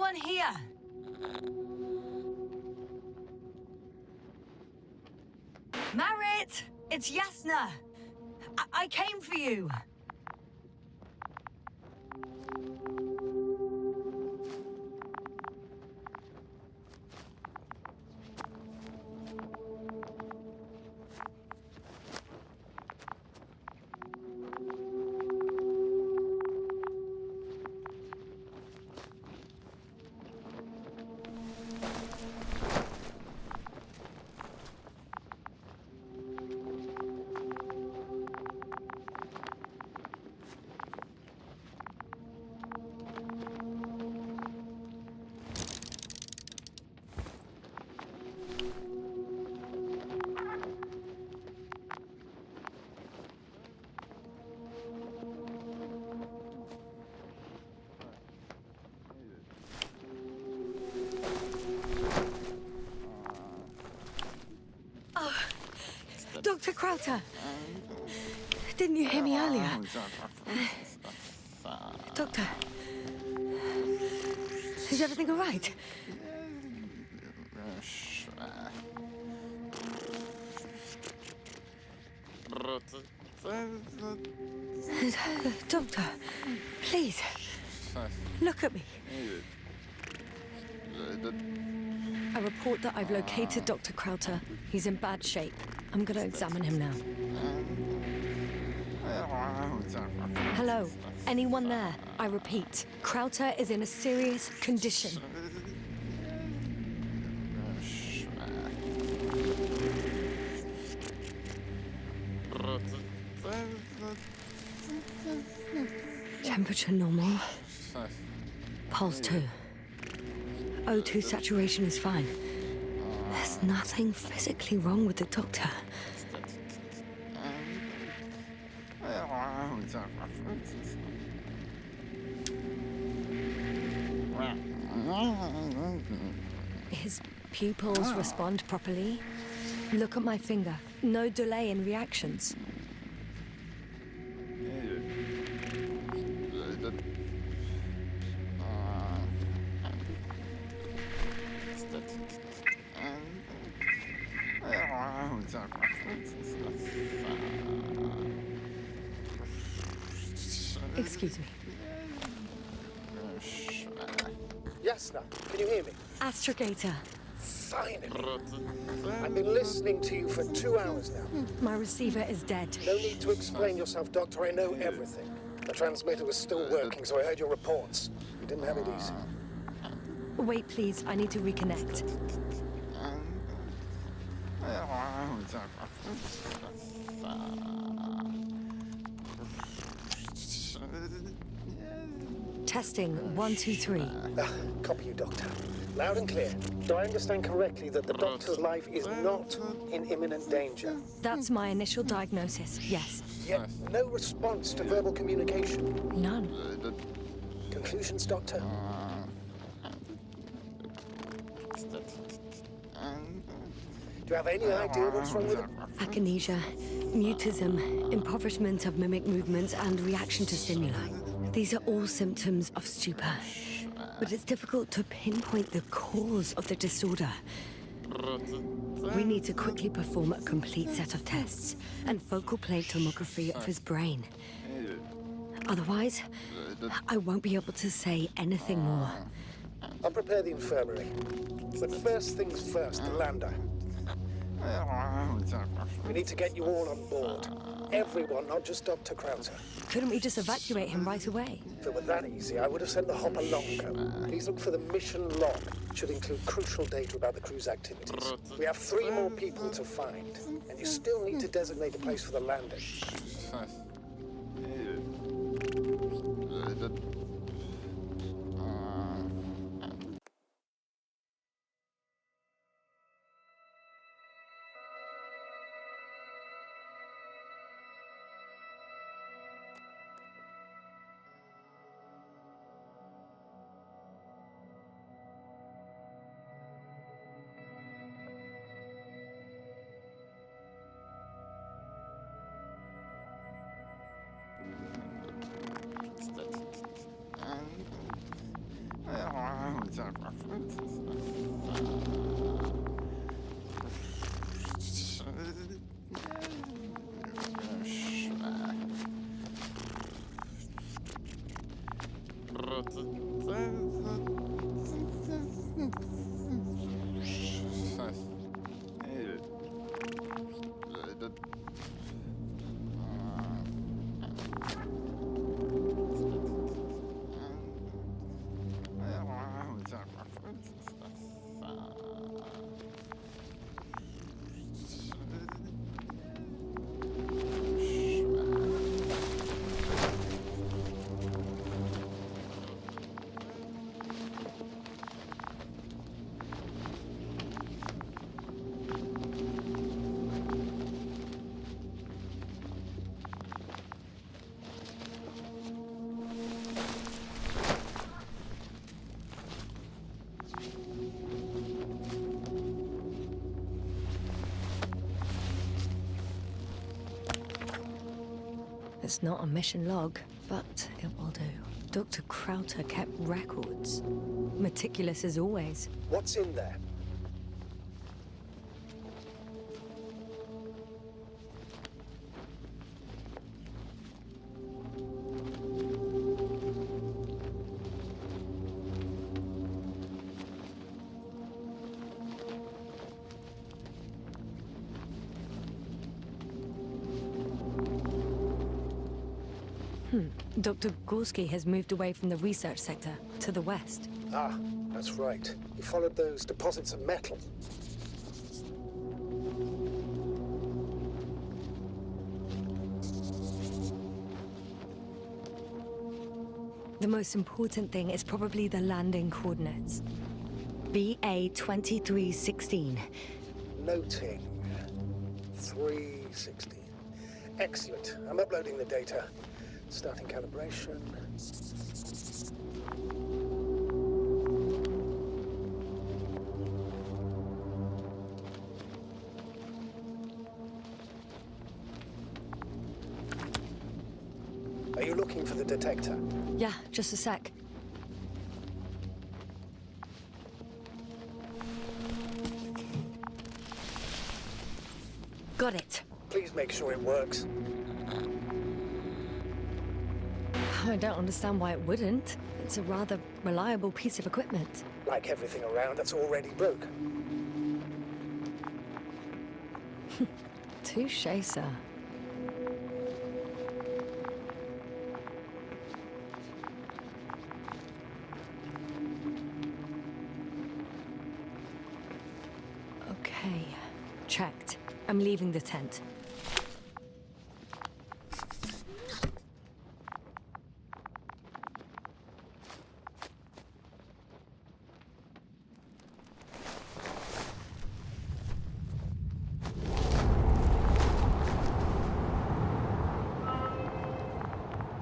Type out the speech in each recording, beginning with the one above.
anyone here? Marit! It's Yasna! I came for you! Dr. Crowther! Didn't you hear me earlier? Doctor? Is everything all right? Doctor, please, look at me. I report that I've located Dr. Crowther. He's in bad shape. I'm going to examine him now. Hello? Anyone there? I repeat, Crowther is in a serious condition. Temperature normal. Pulse 2. O2 saturation is fine. There's nothing physically wrong with the doctor. His pupils respond properly. Look at my finger. No delay in reactions. Excuse me. Yasna, can you hear me? Astrogator. Finally. I've been listening to you for 2 hours now. My receiver is dead. No need to explain yourself, Doctor. I know everything. The transmitter was still working, so I heard your reports. You didn't have it easy. Wait, please. I need to reconnect. Testing 1, 2, 3. Copy you, Doctor. Loud and clear. Do I understand correctly that the Doctor's life is not in imminent danger? That's my initial diagnosis, yes. Yet no response to verbal communication. None. Conclusions, Doctor? Do you have any idea what's wrong with him? Akinesia, mutism, impoverishment of mimic movements, and reaction to stimuli. These are all symptoms of stupor. But it's difficult to pinpoint the cause of the disorder. We need to quickly perform a complete set of tests and focal plate tomography of his brain. Otherwise, I won't be able to say anything more. I'll prepare the infirmary. But first things first, the lander. We need to get you all on board. Everyone, not just Dr. Crowther. Couldn't we just evacuate him right away? If it were that easy, I would have sent the hopper long ago. Please look for the mission log. It should include crucial data about the crew's activities. We have 3 more people to find, and you still need to designate a place for the landing. It's not a mission log, but it will do. Dr. Crowther kept records. Meticulous as always. What's in there? Dr. Gorski has moved away from the research sector to the west. Ah, that's right. You followed those deposits of metal. The most important thing is probably the landing coordinates. BA 2316. Noting 316. Excellent. I'm uploading the data. Starting calibration. Are you looking for the detector? Yeah, just a sec. Got it. Please make sure it works. I don't understand why it wouldn't. It's a rather reliable piece of equipment. Like everything around that's already broken. Touche, sir. Okay, checked. I'm leaving the tent.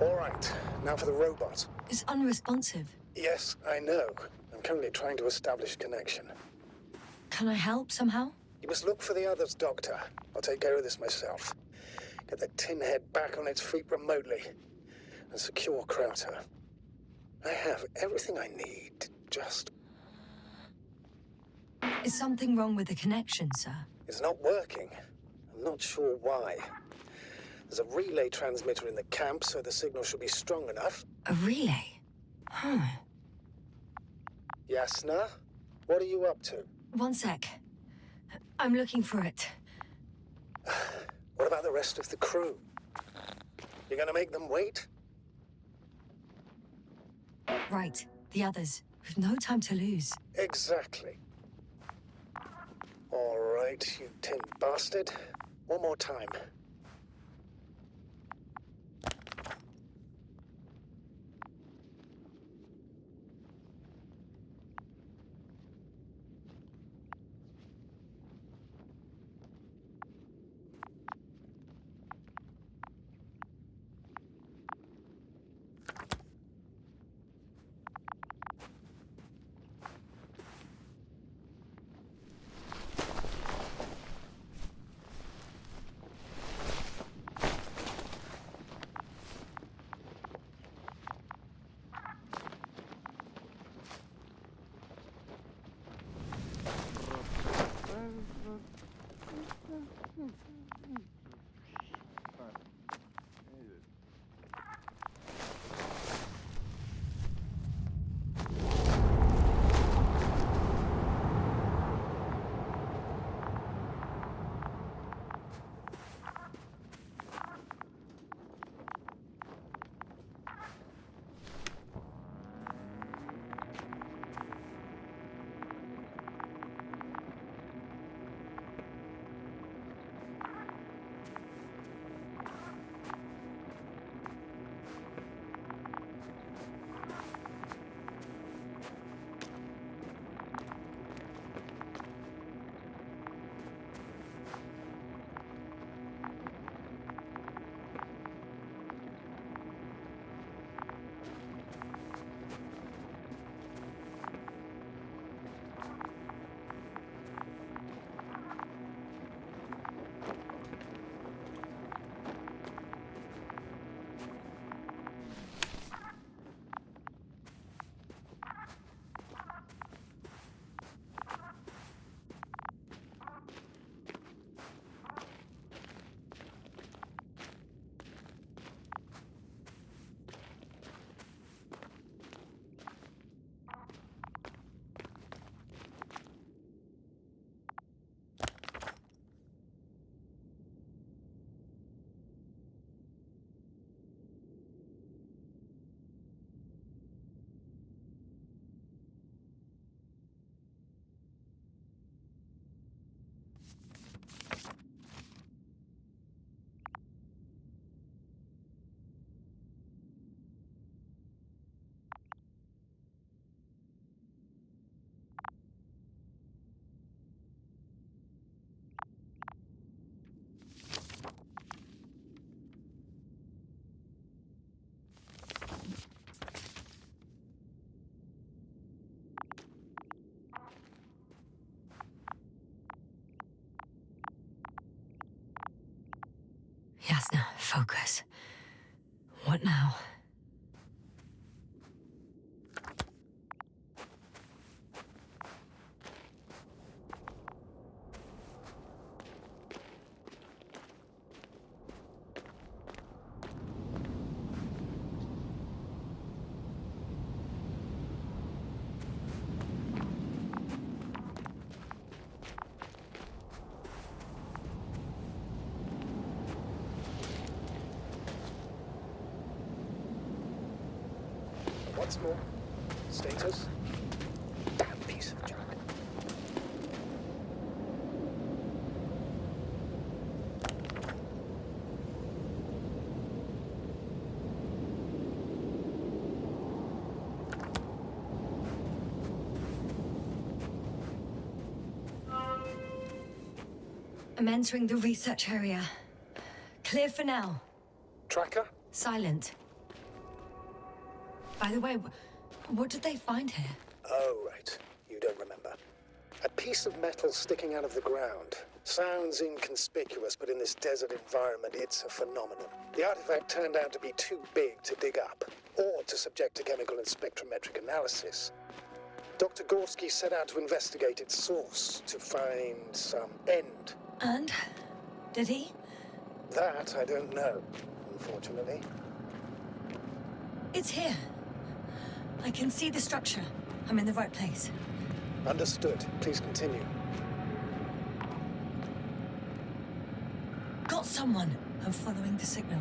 All right, now for the robot. It's unresponsive. Yes, I know. I'm currently trying to establish connection. Can I help somehow? You must look for the others, Doctor. I'll take care of this myself. Get the tin head back on its feet remotely. And secure Crowther. I have everything I need, just... Is something wrong with the connection, sir? It's not working. I'm not sure why. There's a relay transmitter in the camp, so the signal should be strong enough. A relay? Huh. Yasna? What are you up to? One sec. I'm looking for it. What about the rest of the crew? You're gonna make them wait? Right, the others. We've no time to lose. Exactly. All right, you tin bastard. One more time. Yasna, focus. What now? Once more. Status. Damn piece of junk. I'm entering the research area. Clear for now. Tracker? Silent. By the way, what did they find here? Oh, right. You don't remember. A piece of metal sticking out of the ground. Sounds inconspicuous, but in this desert environment, it's a phenomenon. The artifact turned out to be too big to dig up, or to subject to chemical and spectrometric analysis. Dr. Gorski set out to investigate its source, to find some end. And? Did he? That I don't know, unfortunately. It's here. I can see the structure. I'm in the right place. Understood. Please continue. Got someone. I'm following the signal.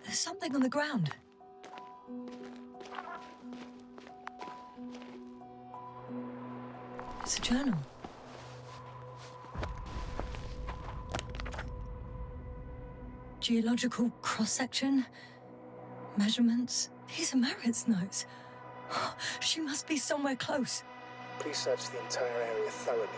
There's something on the ground. It's a journal. Geological cross-section, measurements. These are Marit's notes. She must be somewhere close. Please search the entire area thoroughly.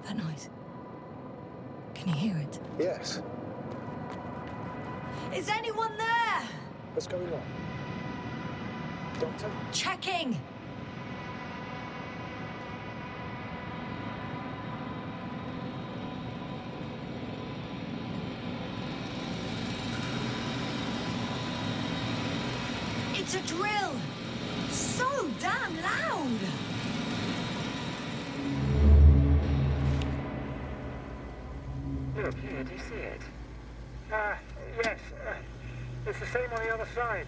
That noise. Can you hear it? Yes. Is anyone there? What's going on? Doctor? Checking. It's a drill. So damn loud. Look, here, do you see it? Yes. It's the same on the other side.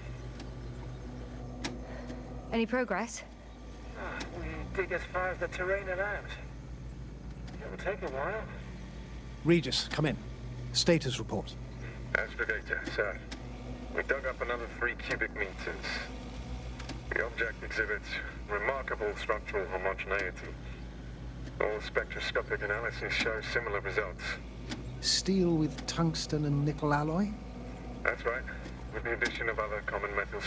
Any progress? We dig as far as the terrain allows. It'll take a while. Regis, come in. Status report. Aspirator, sir. We dug up another 3 cubic meters. The object exhibits remarkable structural homogeneity. All spectroscopic analyses show similar results. Steel with tungsten and nickel alloy? That's right, with the addition of other common metals.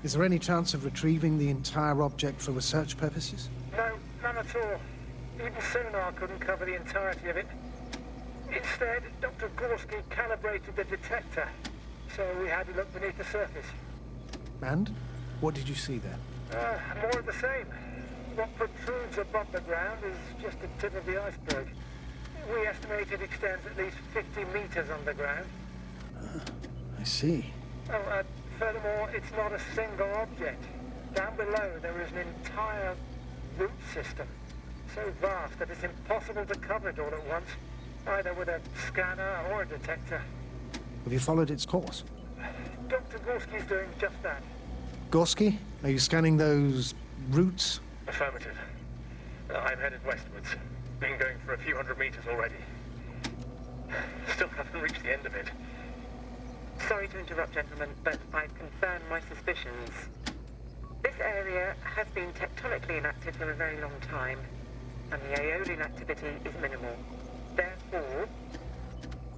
Is there any chance of retrieving the entire object for research purposes? No, none at all. Even sonar couldn't cover the entirety of it. Instead, Dr. Gorski calibrated the detector, so we had to look beneath the surface. And? What did you see there? More of the same. What protrudes above the ground is just the tip of the iceberg. We estimate it extends at least 50 meters underground. I see. Furthermore, it's not a single object. Down below, there is an entire root system, so vast that it's impossible to cover it all at once, either with a scanner or a detector. Have you followed its course? Dr. Gorski's doing just that. Gorski, are you scanning those roots? Affirmative. I'm headed westwards. Been going for a few hundred meters already. Still haven't reached the end of it. Sorry to interrupt, gentlemen, but I've confirmed my suspicions. This area has been tectonically inactive for a very long time, and the aeolian activity is minimal. Therefore,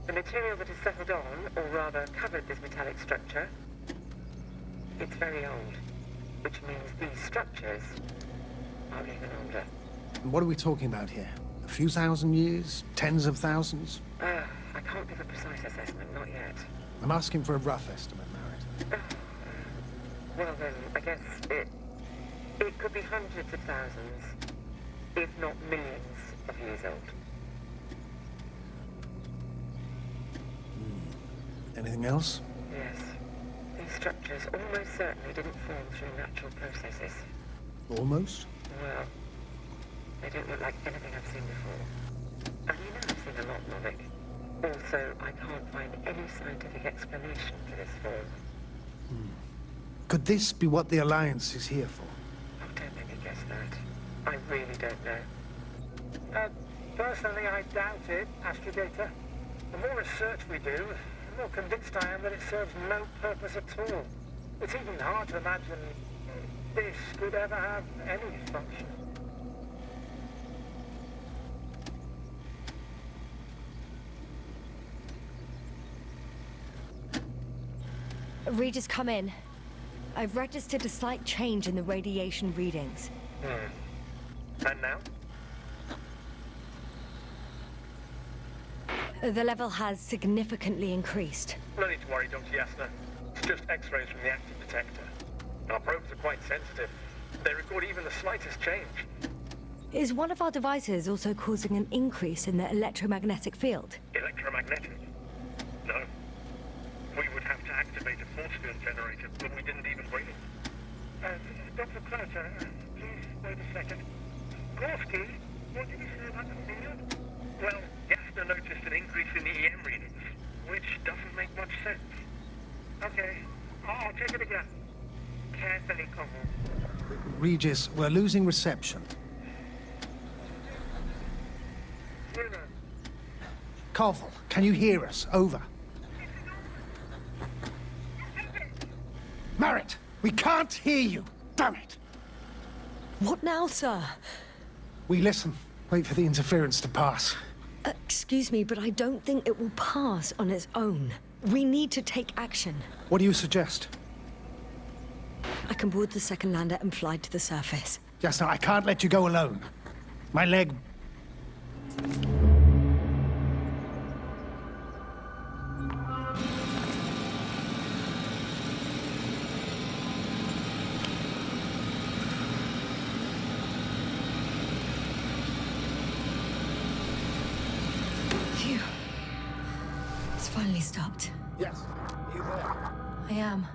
the material that has settled on, or rather covered this metallic structure, it's very old, which means these structures are even older. And what are we talking about here? A few thousand years? Tens of thousands? I can't give a precise assessment, not yet. I'm asking for a rough estimate, Merritt. Well then, I guess it could be hundreds of thousands, if not millions of years old. Anything else? Yes. These structures almost certainly didn't form through natural processes. Almost? Well, they don't look like anything I've seen before. And you know I've seen a lot, Novik. Also, I can't find any scientific explanation for this form. Could this be what the Alliance is here for? Oh, don't make me guess that. I really don't know. Personally, I doubt it, Astrogator. The more research we do, the more convinced I am that it serves no purpose at all. It's even hard to imagine this could ever have any function. Regis, come in. I've registered a slight change in the radiation readings. And now? The level has significantly increased. No need to worry, Dr. Yasna. It's just X-rays from the active detector. Our probes are quite sensitive. They record even the slightest change. Is one of our devices also causing an increase in the electromagnetic field? Electromagnetic? No. We would have to activate a force field generator, but we didn't even bring it. Dr. Carter, please wait a second. Gorski, what did you say about the field? Well, Yasna noticed an increase in the EM readings, which doesn't make much sense. Okay, I'll check it again. Carefully, Como. Regis, we're losing reception. Luna, Koval, can you hear us? Over. Merritt, we can't hear you. Damn it. What now, sir? We listen. Wait for the interference to pass. Excuse me, but I don't think it will pass on its own. We need to take action. What do you suggest? I can board the second lander and fly to the surface. Yes, no, I can't let you go alone. My leg... Phew. It's finally stopped. Yes, you there? I am.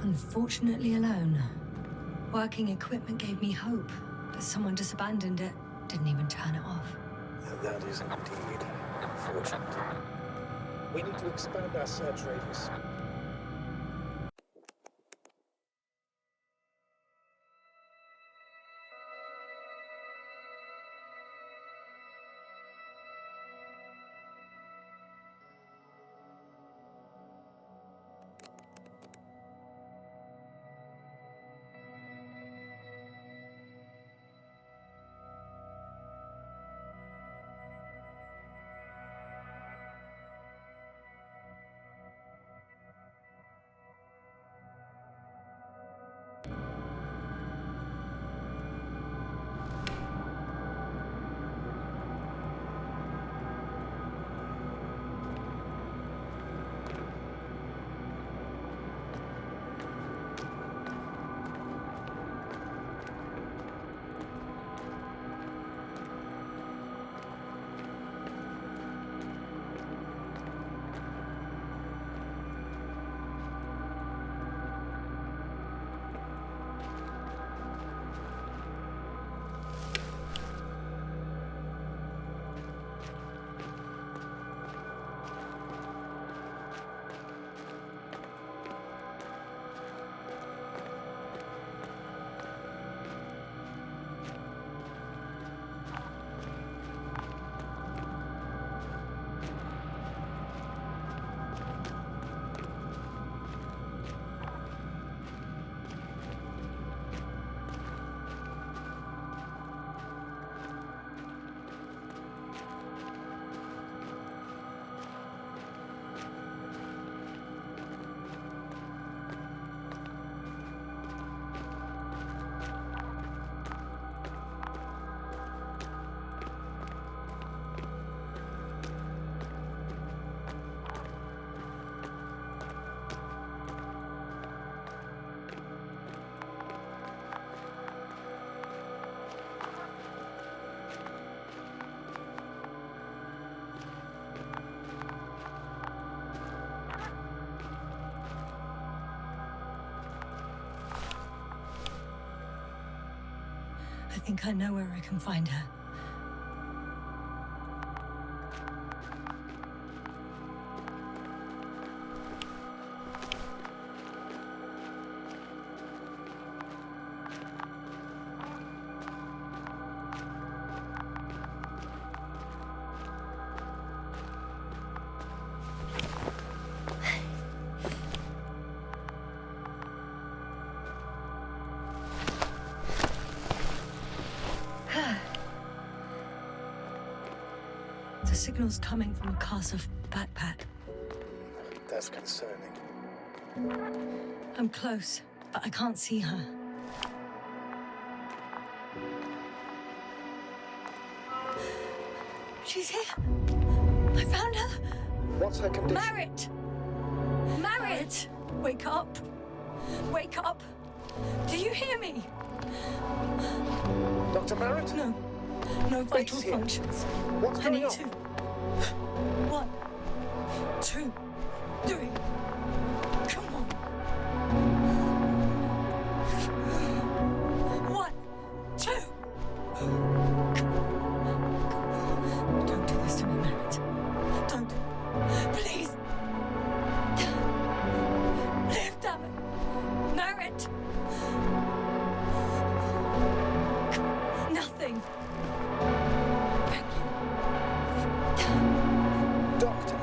Unfortunately alone. Working equipment gave me hope, but someone just abandoned it. Didn't even turn it off. That is indeed unfortunate. We need to expand our search radius. I think I know where I can find her. signals coming from a castle backpack. That's concerning. I'm close, but I can't see her. She's here. I found her. What's her condition? Marriott! Marriott! Wake up. Wake up. Do you hear me? Dr. Merritt? No. No vital here. functions. What's I going need on? to. 1, 2, 3. Come on. 1, 2. Don't do this to me, Merritt. Don't. Please. Live, damn it. Merritt. Nothing. Thank you. Doctor.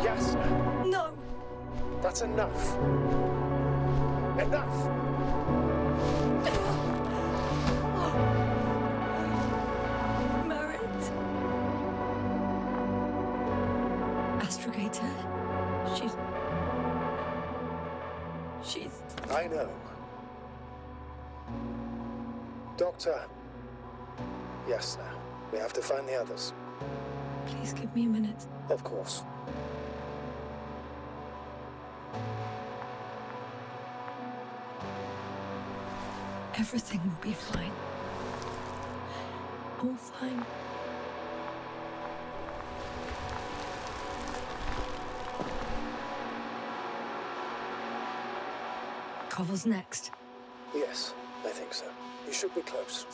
Yasna. No. That's enough. Enough. Merritt. Astrogator. She's... I know. Doctor. Yasna. We have to find the others. Please give me a minute. Of course. Everything will be fine. All fine. Cover's next. Yes, I think so. You should be close.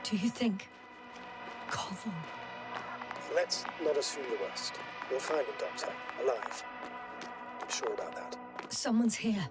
Do you think? Koval. Let's not assume the worst. You'll find him, Doctor. Alive. I'm sure about that. Someone's here.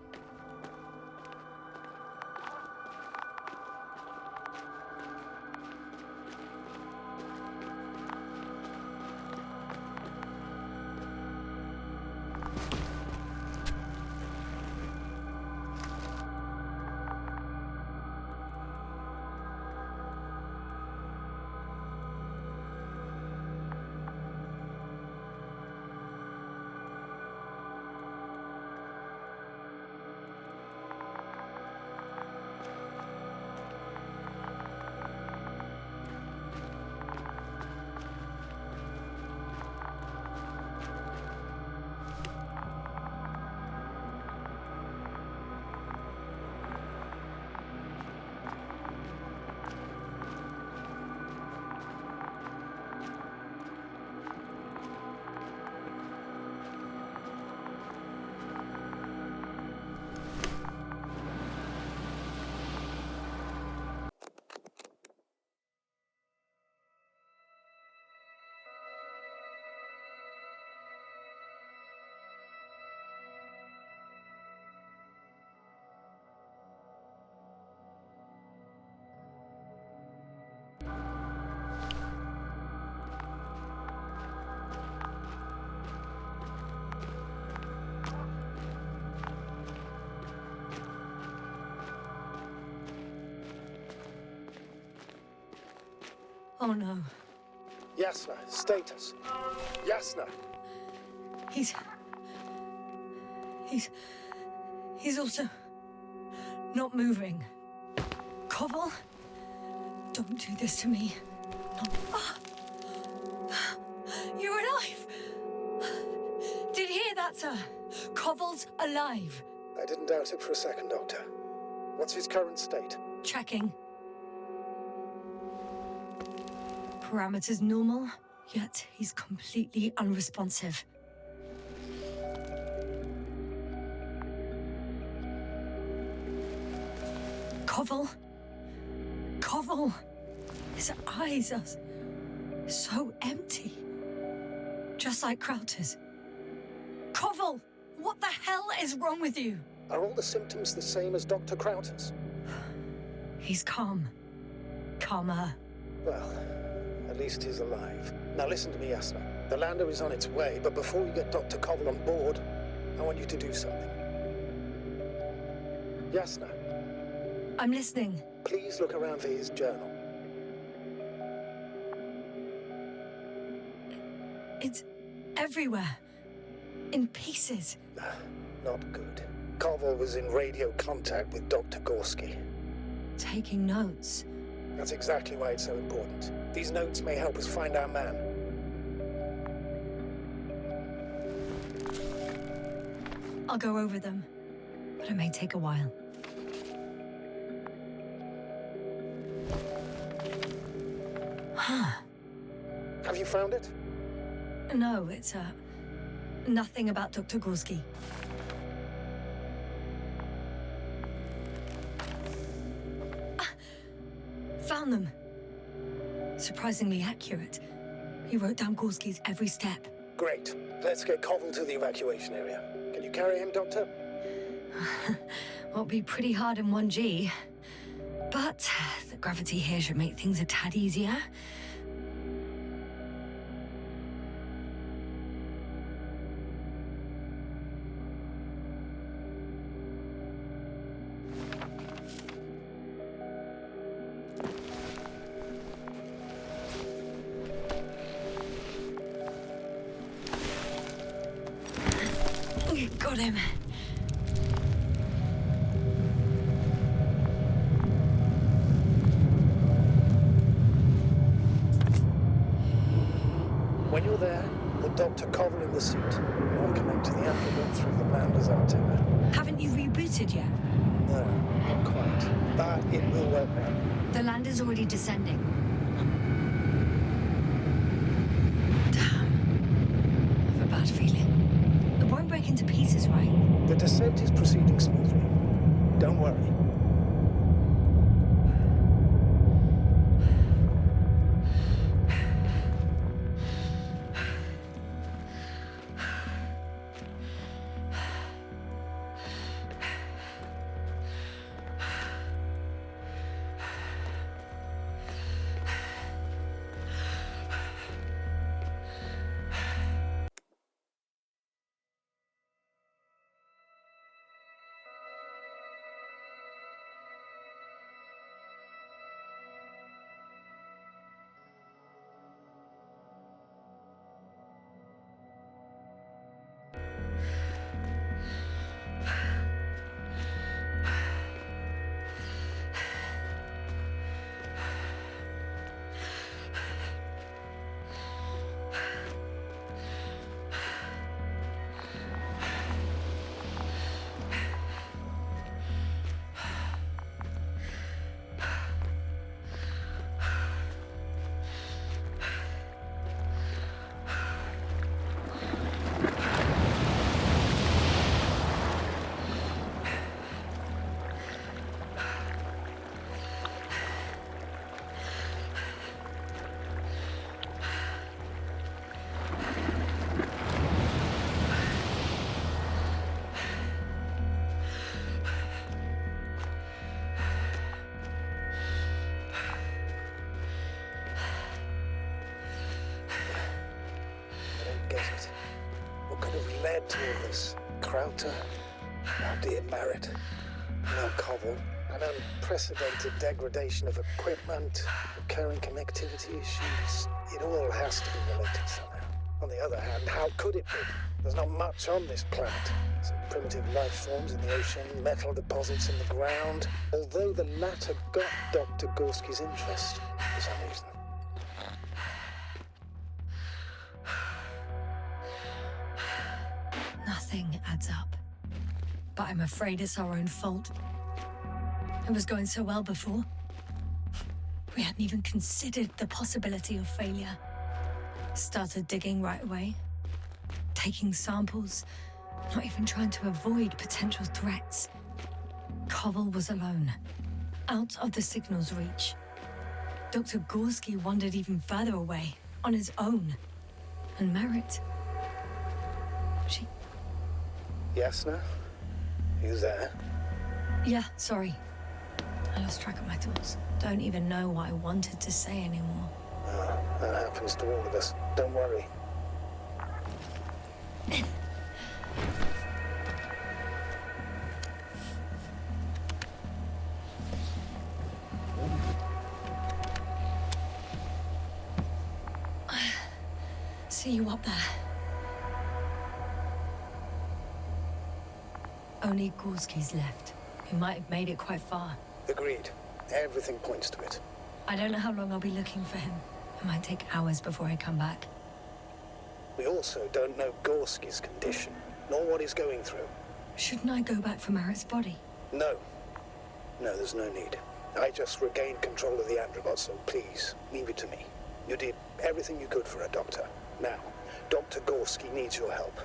Oh no. Yasna, status. Yasna. He's also not moving. Koval, don't do this to me. No. Ah. You're alive. Did you hear that, sir? Koval's alive. I didn't doubt it for a second, Doctor. What's his current state? Checking. Parameters normal, yet he's completely unresponsive. Koval? Koval! His eyes are so empty. Just like Krauter's. Koval! What the hell is wrong with you? Are all the symptoms the same as Dr. Krauter's? He's calm. Calmer. Well, at least he's alive. Now listen to me, Yasna. The lander is on its way, but before you get Dr. Koval on board, I want you to do something. Yasna, I'm listening. please look around for his journal. It's everywhere. In pieces. Not good. Koval was in radio contact with Dr. Gorski. Taking notes. That's exactly why it's so important. These notes may help us find our man. I'll go over them, but it may take a while. Have you found it? No, it's nothing about Dr. Gorski. Found them. Surprisingly accurate. He wrote down Gorski's every step. Great. Let's get Koval to the evacuation area. Can you carry him, Doctor? Won't be pretty hard in 1G. But the gravity here should make things a tad easier. Got him. When you're there, put Dr. Koval in the seat. I'll connect to the amplifier through the lander's antenna. Haven't you rebooted yet? No, not quite. But it will work now. The lander's already descending. Damn. I have a bad feeling. It won't break into pieces, right? The descent is proceeding smoothly. Don't worry. To all this. Krauter, now dear Barrett, now Koval, An unprecedented degradation of equipment, recurring connectivity issues. It all has to be related somehow. On the other hand, how could it be? There's not much on this planet. Some primitive life forms in the ocean, metal deposits in the ground. Although the latter got Dr. Gorski's interest for some reason. Nothing adds up. But I'm afraid it's our own fault. It was going so well before. We hadn't even considered the possibility of failure. Started digging right away. Taking samples. Not even trying to avoid potential threats. Koval was alone. Out of the signal's reach. Dr. Gorski wandered even further away. On his own. And Merritt... She... Yasna? You there? Yeah, sorry. I lost track of my thoughts. Don't even know what I wanted to say anymore. Oh, that happens to all of us. Don't worry. See you up there. Only Gorski's left. He might have made it quite far. Agreed. Everything points to it. I don't know how long I'll be looking for him. It might take hours before I come back. We also don't know Gorski's condition, nor what he's going through. Shouldn't I go back for Merritt's body? No. No, there's no need. I just regained control of the androbot, so please, leave it to me. You did everything you could for a doctor. Now, Dr. Gorski needs your help.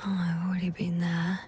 Oh, I've already been there.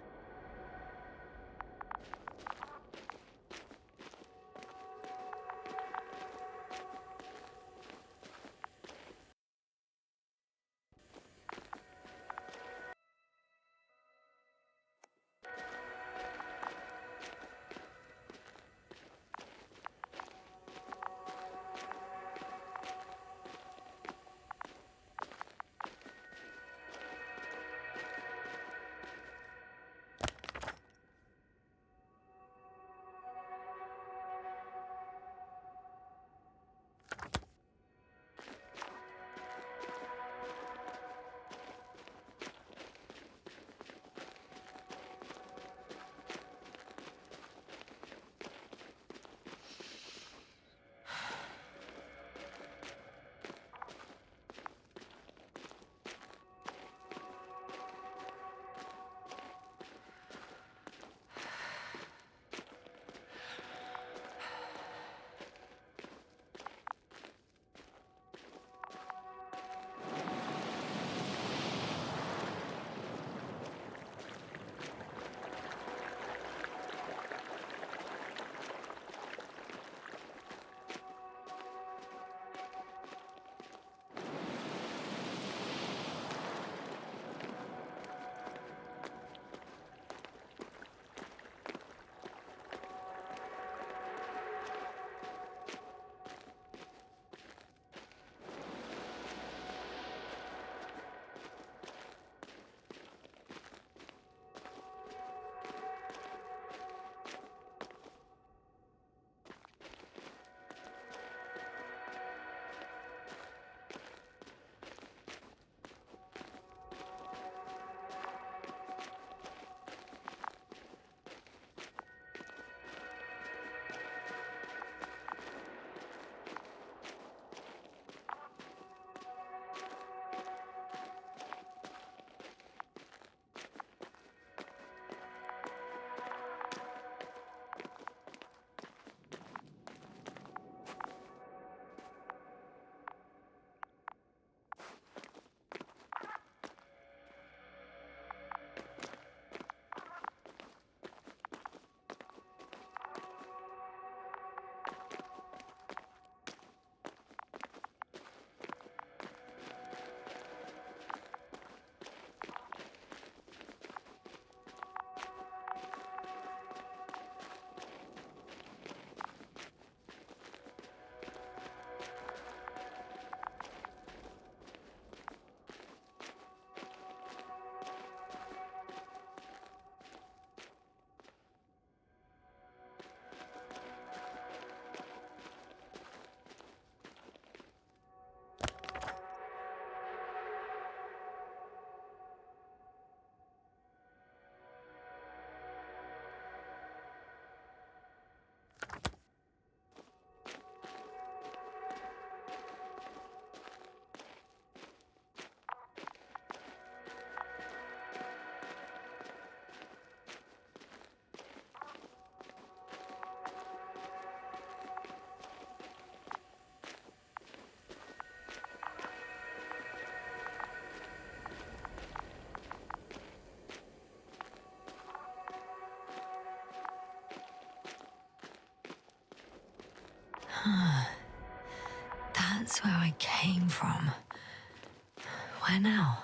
That's where I came from. Where now?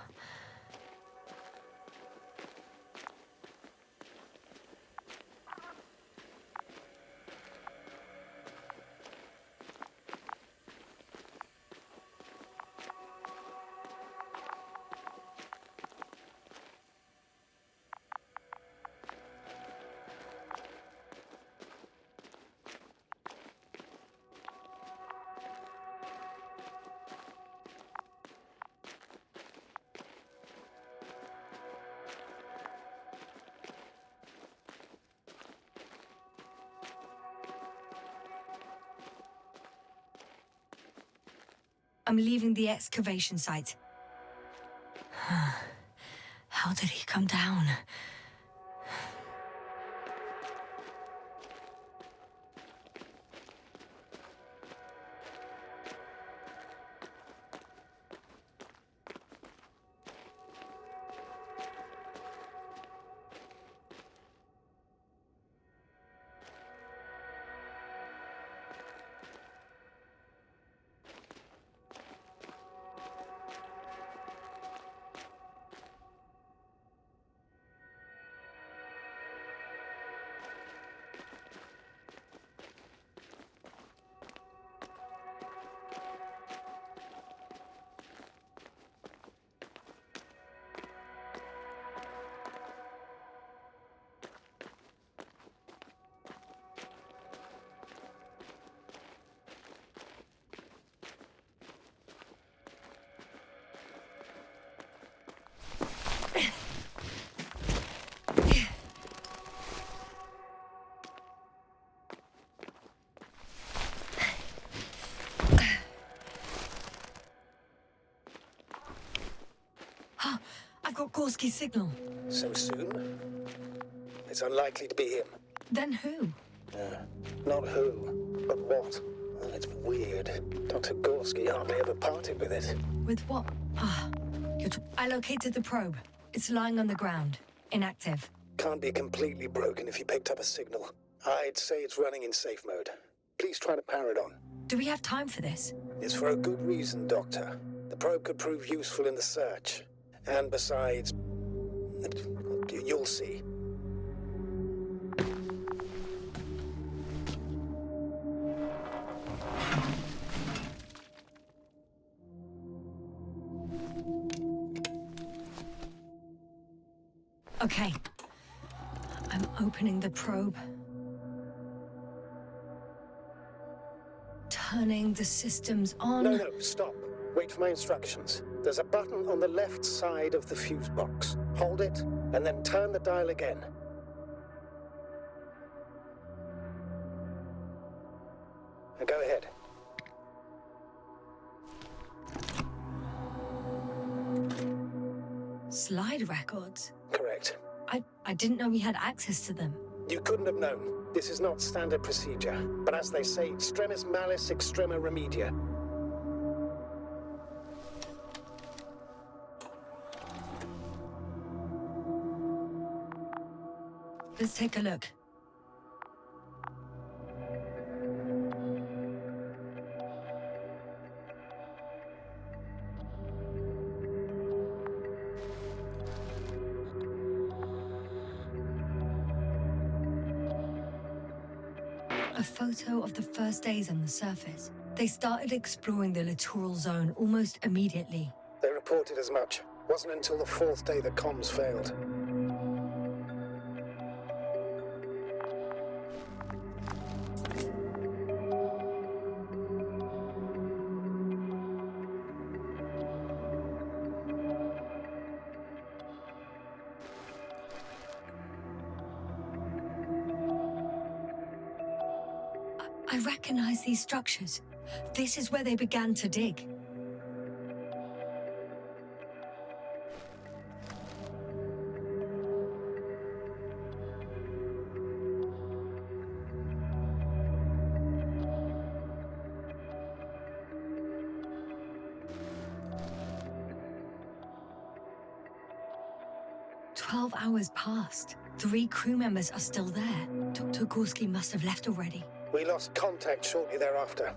I'm leaving the excavation site. How did he come down? I've got Gorski's signal. So soon? It's unlikely to be him. Then who? Not who, but what. And it's weird. Dr. Gorski hardly ever parted with it. With what? I located the probe. It's lying on the ground. Inactive. Can't be completely broken if you picked up a signal. I'd say it's running in safe mode. Please try to power it on. Do we have time for this? It's for a good reason, Doctor. The probe could prove useful in the search. And besides, you'll see. Okay. I'm opening the probe. Turning the systems on. No, stop. Wait for my instructions. There's a button on the left side of the fuse box. Hold it, and then turn the dial again. Now go ahead. Slide records? Correct. I didn't know we had access to them. You couldn't have known. This is not standard procedure. But as they say, extremis malis, extrema remedia. Let's take a look. A photo of the first days on the surface. They started exploring the littoral zone almost immediately. They reported as much. Wasn't until the fourth day that comms failed. I recognize these structures. This is where they began to dig. "12 hours passed. 3 crew members are still there. Dr. Gorski must have left already." We lost contact shortly thereafter.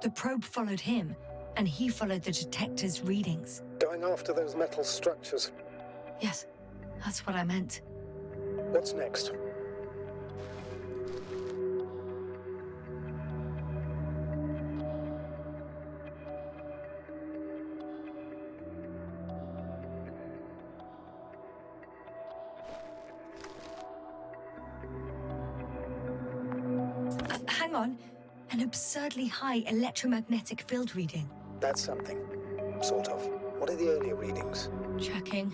The probe followed him, and he followed the detector's readings. Going after those metal structures. Yes, that's what I meant. What's next? Hang on. An absurdly high electromagnetic field reading. That's something. Sort of. What are the earlier readings? Checking.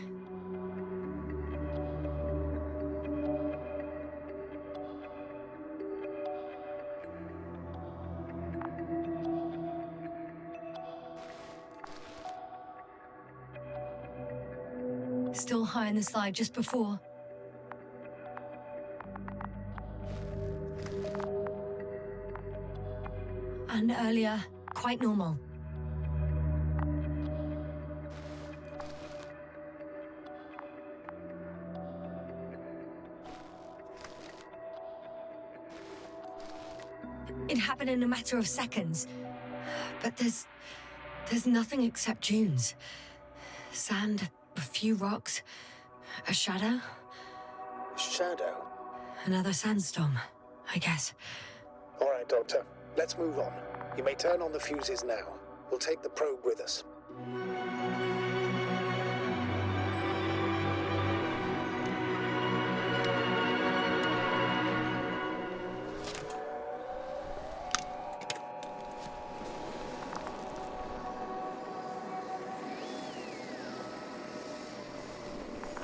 Still high in the slide just before. And earlier, quite normal. It happened in a matter of seconds. But there's nothing except dunes. Sand, a few rocks, a shadow. Shadow? Another sandstorm, I guess. All right, Doctor. Let's move on. You may turn on the fuses now. We'll take the probe with us.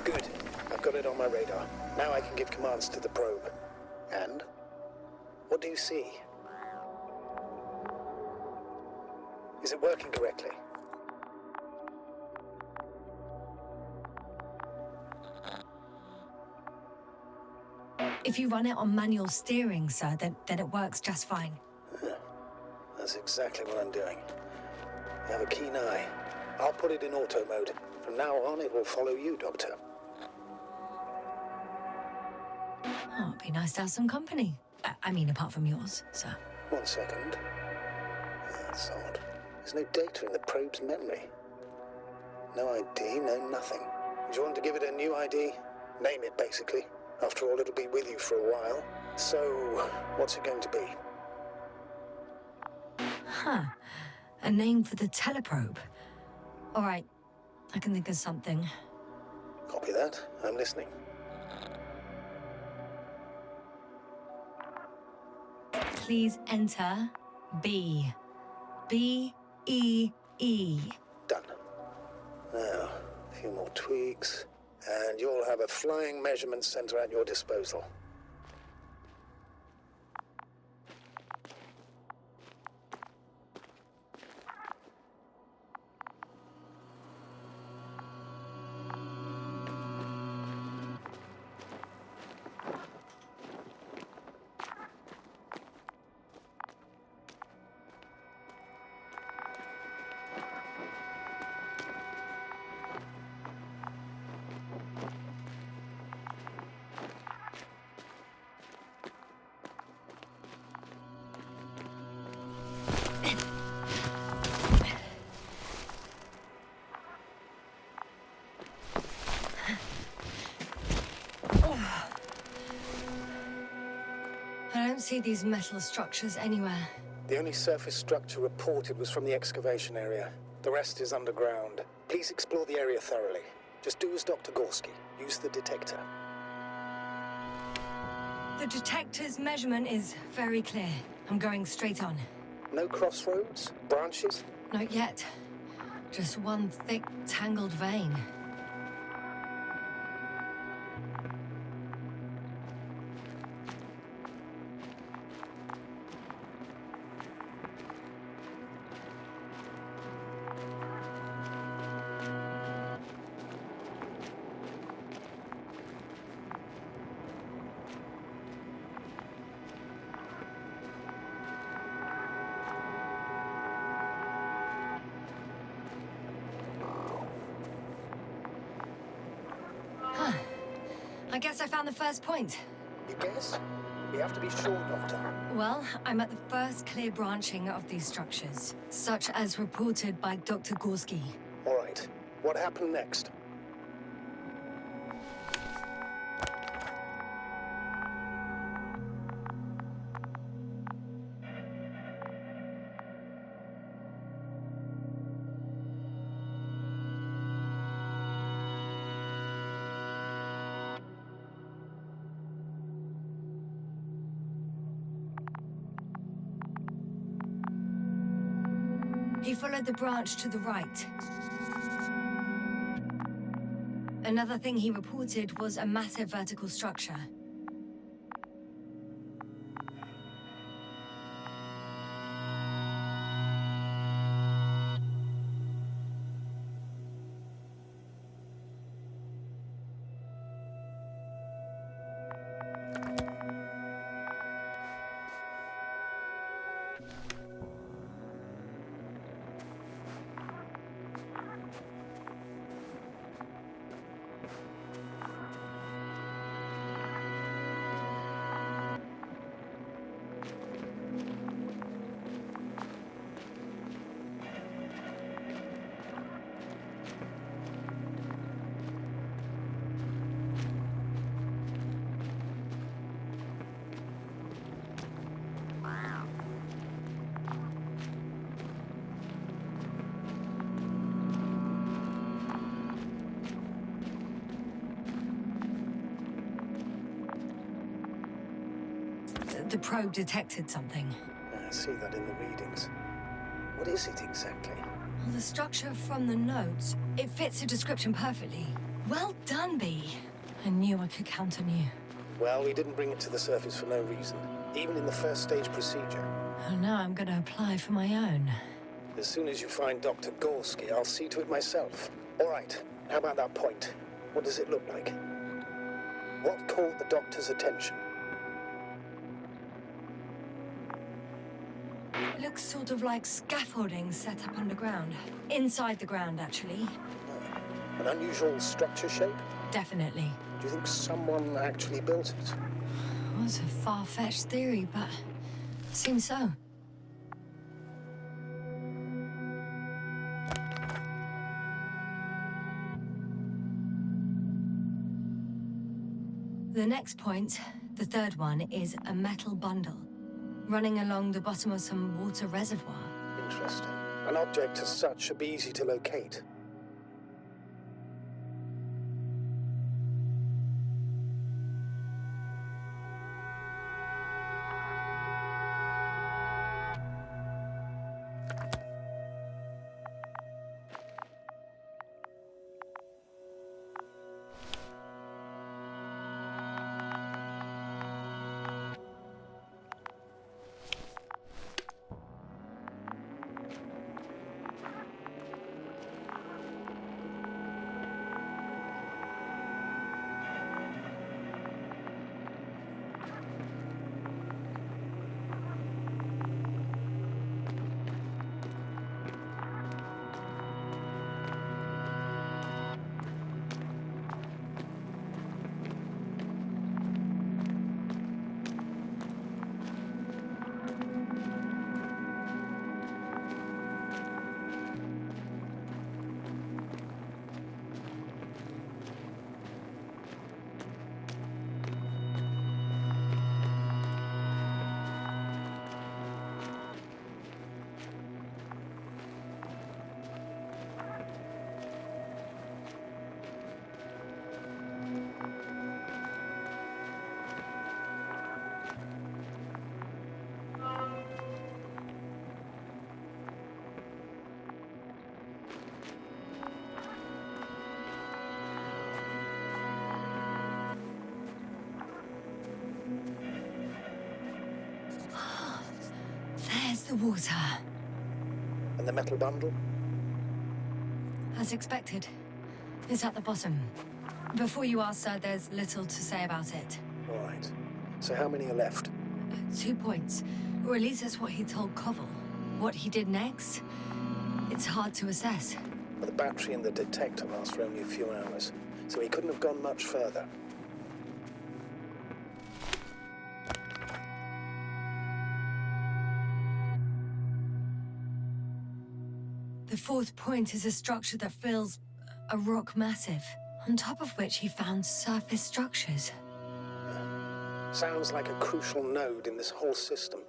Good. I've got it on my radar. Now I can give commands to the probe. And? What do you see? Is it working correctly? If you run it on manual steering, sir, then it works just fine. That's exactly what I'm doing. You have a keen eye. I'll put it in auto mode. From now on, it will follow you, Doctor. Oh, it'd be nice to have some company. I mean, apart from yours, sir. 1 second. That's odd. There's no data in the probe's memory. No ID, no nothing. Do you want to give it a new ID? Name it, basically. After all, it'll be with you for a while. So, what's it going to be? Huh. A name for the teleprobe. All right. I can think of something. Copy that. I'm listening. Please enter B. B-E-E. Done. Now, a few more tweaks, and you'll have a flying measurement center at your disposal. I don't see these metal structures anywhere. The only surface structure reported was from the excavation area. The rest is underground. Please explore the area thoroughly. Just do as Dr. Gorski. Use the detector. The detector's measurement is very clear. I'm going straight on. No crossroads? Branches? Not yet. Just one thick, tangled vein. I guess I found the first point. You guess? We have to be sure, Doctor. Well, I'm at the first clear branching of these structures, such as reported by Dr. Gorski. All right. What happened next? He followed the branch to the right. Another thing he reported was a massive vertical structure. The probe detected something. I see that in the readings. What is it exactly? Well, the structure from the notes, it fits the description perfectly. Well done, B. I knew I could count on you. Well, we didn't bring it to the surface for no reason, even in the first stage procedure. And now I'm going to apply for my own. As soon as you find Dr. Gorski, I'll see to it myself. All right, how about that point? What does it look like? What caught the doctor's attention? It looks sort of like scaffolding set up underground. Inside the ground, actually. An unusual structure shape? Definitely. Do you think someone actually built it? Well, it's a far-fetched theory, but seems so. The next point, the third one, is a metal bundle running along the bottom of some water reservoir. Interesting. An object as such should be easy to locate. There's the water. And the metal bundle? As expected. It's at the bottom. Before you ask, sir, there's little to say about it. All right. So how many are left? 2 points. Or at least that's what he told Koval. What he did next, it's hard to assess. Well, the battery and the detector last for only a few hours, so he couldn't have gone much further. The fourth point is a structure that fills a rock massive, on top of which he found surface structures. Sounds like a crucial node in this whole system.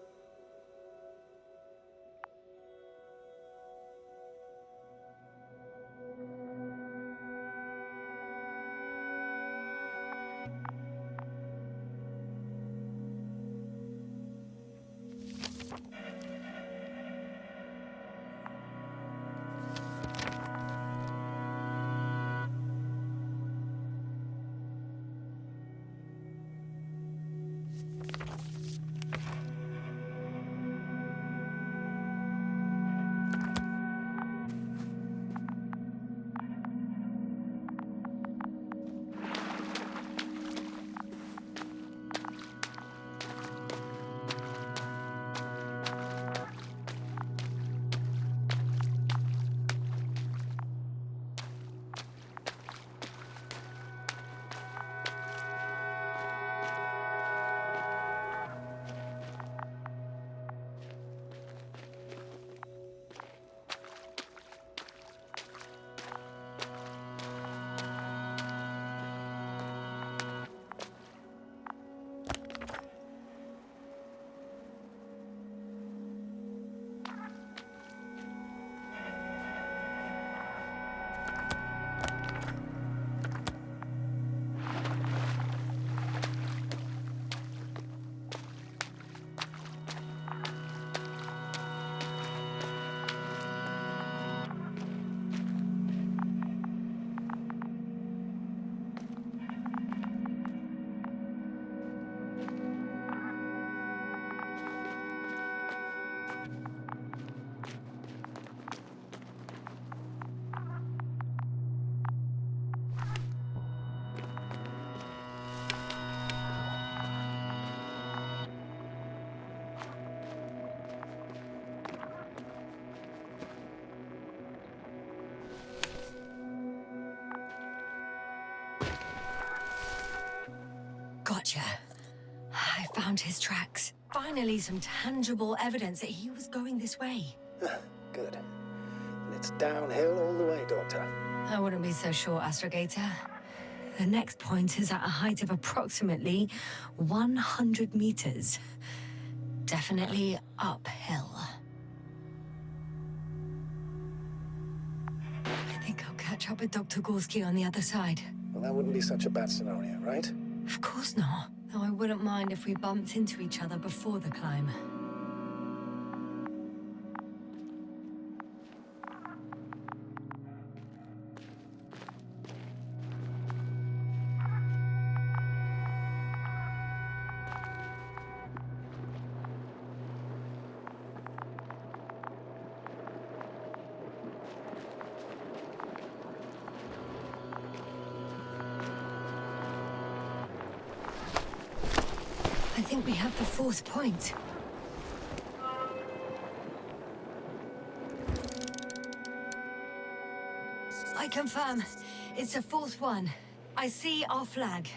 Gotcha. I found his tracks. Finally, some tangible evidence that he was going this way. Good. And it's downhill all the way, Doctor. I wouldn't be so sure, Astrogator. The next point is at a height of approximately 100 meters. Definitely uphill. I think I'll catch up with Dr. Gorski on the other side. Well, that wouldn't be such a bad scenario, right? Of course not. Though I wouldn't mind if we bumped into each other before the climb. I think we have the fourth point. I confirm. It's the fourth one. I see our flag.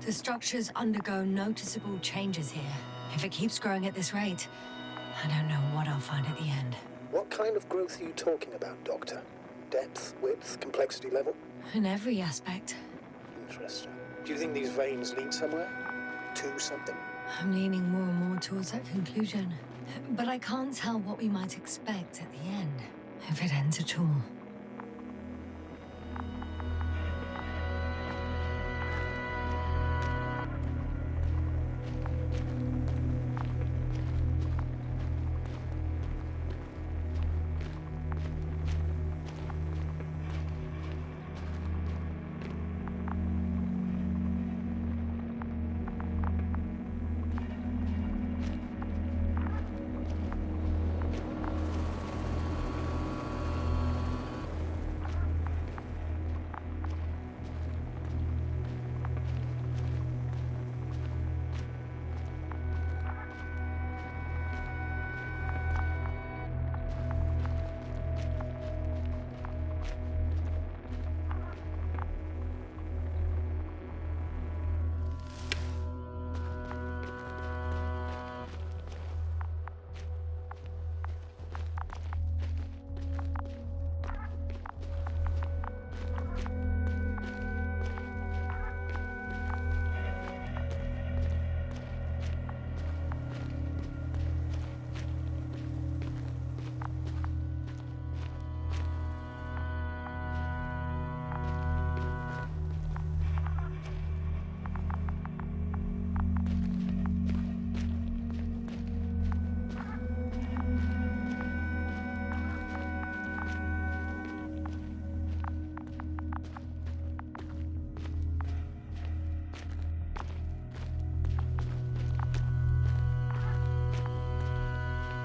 The structures undergo noticeable changes here. If it keeps growing at this rate, I don't know what I'll find at the end. What kind of growth are you talking about, Doctor? Depth, width, complexity level? In every aspect. Interesting. Do you think these veins lead somewhere? To something? I'm leaning more and more towards that conclusion. But I can't tell what we might expect at the end, if it ends at all.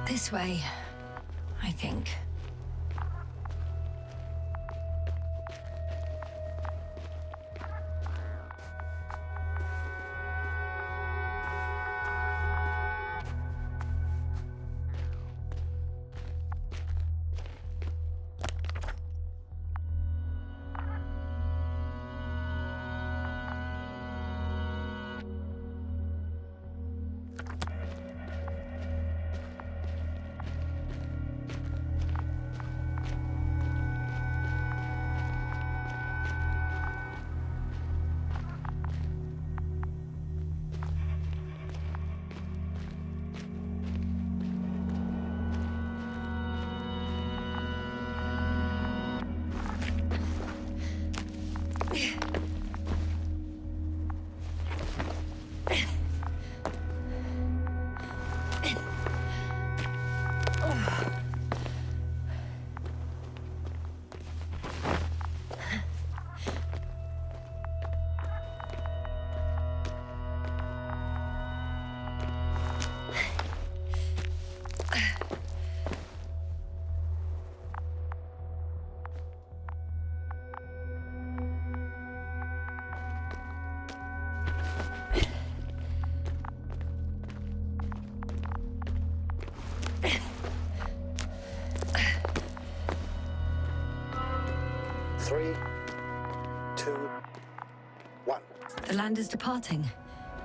This way, I think. Three, two, one. The land is departing.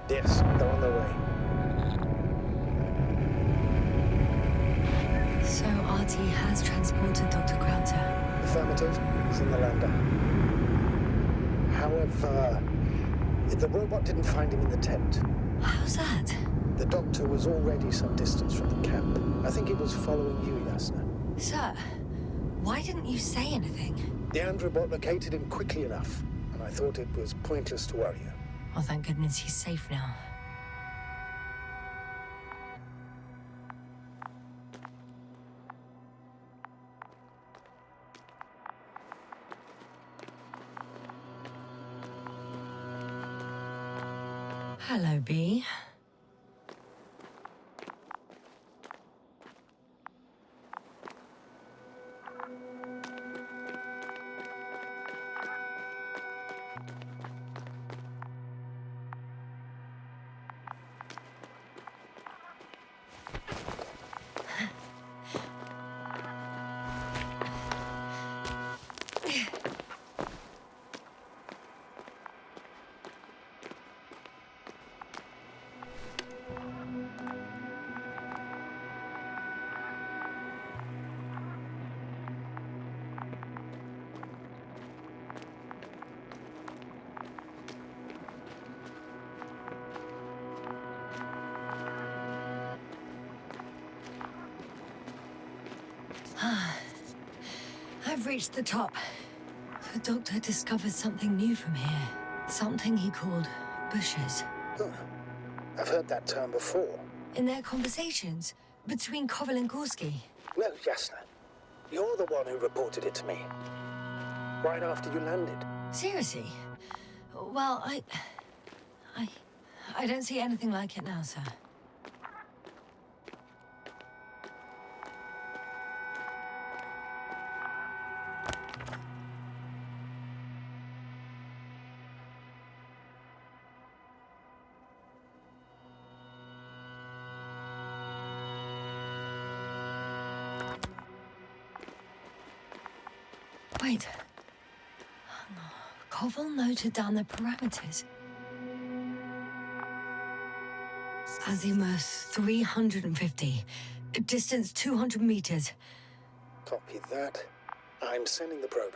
Yes, they're on their way. So RT has transported Dr. Krauter. Affirmative. It's in the lander. However, the robot didn't find him in the tent. How's that? The doctor was already some distance from the camp. I think he was following you, Yasna. Sir, why didn't you say anything? The Androbot located him quickly enough, and I thought it was pointless to worry you. Well, thank goodness he's safe now. Hello, B. I've reached the top. The doctor discovered something new from here. Something he called bushes. Oh, I've heard that term before. In their conversations between Koval and Gorski. No, Jasna. You're the one who reported it to me. Right after you landed. Seriously? Well, I don't see anything like it now, sir. Wait. Koval noted down the parameters. Azimuth 350. Distance 200 meters. Copy that. I'm sending the probe.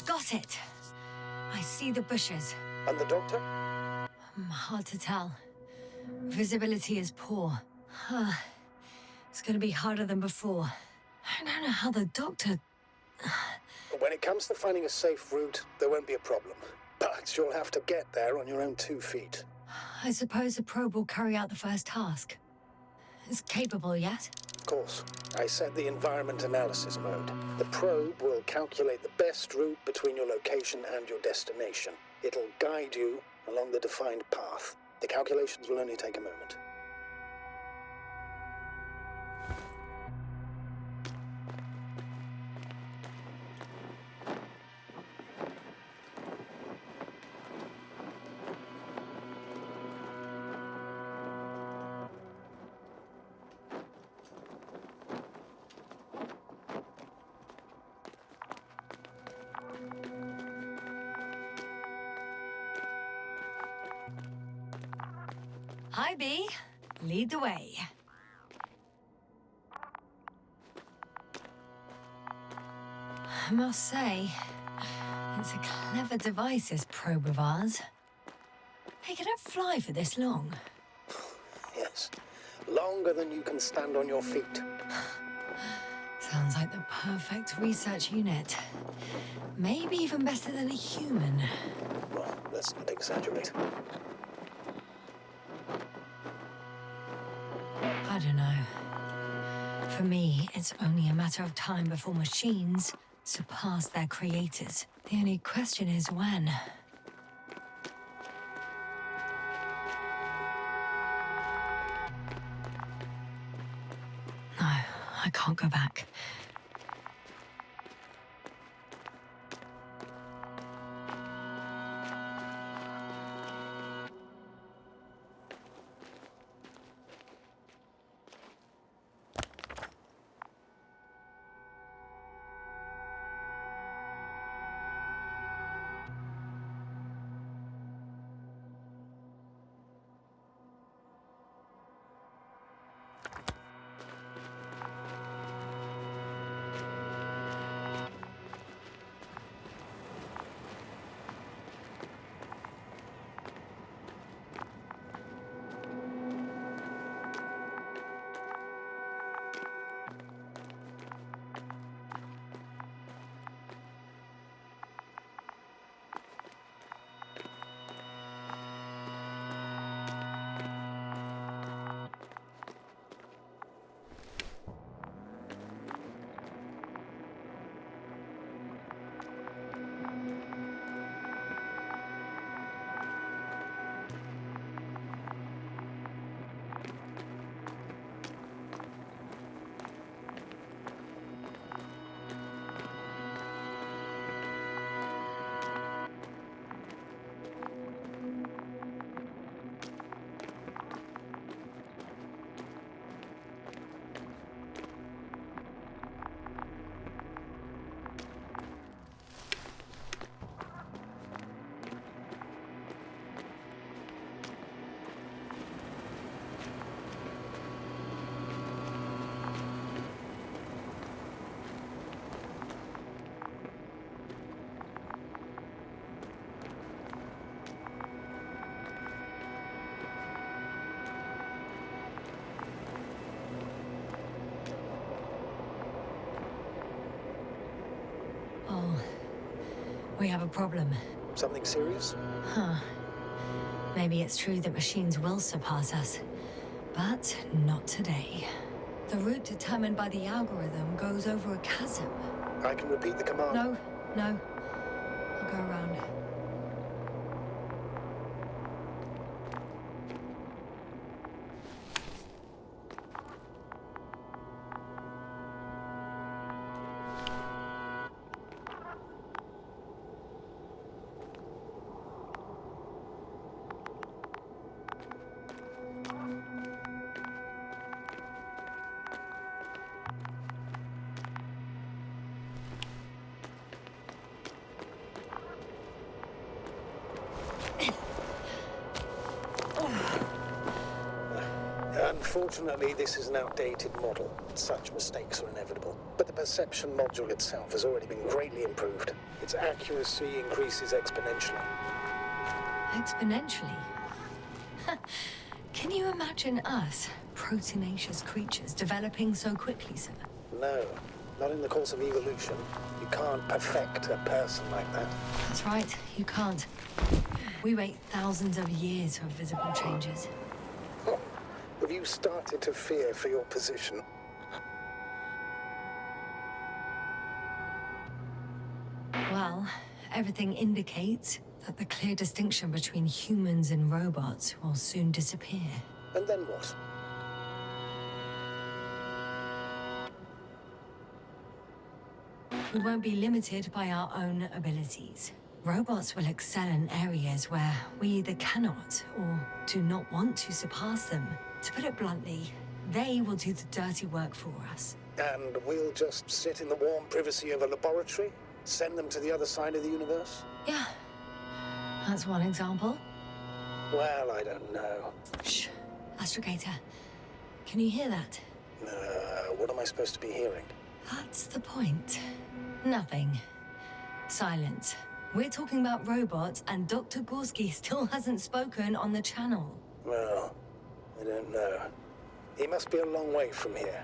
Got it. I see the bushes. And the doctor? Hard to tell. Visibility is poor. It's gonna be harder than before. I don't know how the doctor... When it comes to finding a safe route, there won't be a problem. But you'll have to get there on your own 2 feet. I suppose the probe will carry out the first task. It's capable yet? Of course. I set the environment analysis mode. The probe will calculate the best route between your location and your destination. It'll guide you along the defined path. The calculations will only take a moment. Hi, B. Lead the way. I must say, it's a clever device, this probe of ours. Hey, can it fly for this long? Yes. Longer than you can stand on your feet. Sounds like the perfect research unit. Maybe even better than a human. Well, let's not exaggerate. I don't know. For me, it's only a matter of time before machines surpass their creators. The only question is when. No, I can't go back. We have a problem. Something serious? Huh. Maybe it's true that machines will surpass us, but not today. The route determined by the algorithm goes over a chasm. I can repeat the command. No. I'll go around. Unfortunately, this is an outdated model. Such mistakes are inevitable. But the perception module itself has already been greatly improved. Its accuracy increases exponentially. Exponentially? Can you imagine us, proteinaceous creatures, developing so quickly, sir? No, not in the course of evolution. You can't perfect a person like that. That's right, you can't. We wait thousands of years for visible changes. Have you started to fear for your position? Well, everything indicates that the clear distinction between humans and robots will soon disappear. And then what? We won't be limited by our own abilities. Robots will excel in areas where we either cannot or do not want to surpass them. To put it bluntly, they will do the dirty work for us. And we'll just sit in the warm privacy of a laboratory? Send them to the other side of the universe? Yeah, that's one example. Well, I don't know. Shh, Astrogator. Can you hear that? What am I supposed to be hearing? That's the point. Nothing. Silence. We're talking about robots, and Dr. Gorski still hasn't spoken on the channel. Well, I don't know. He must be a long way from here.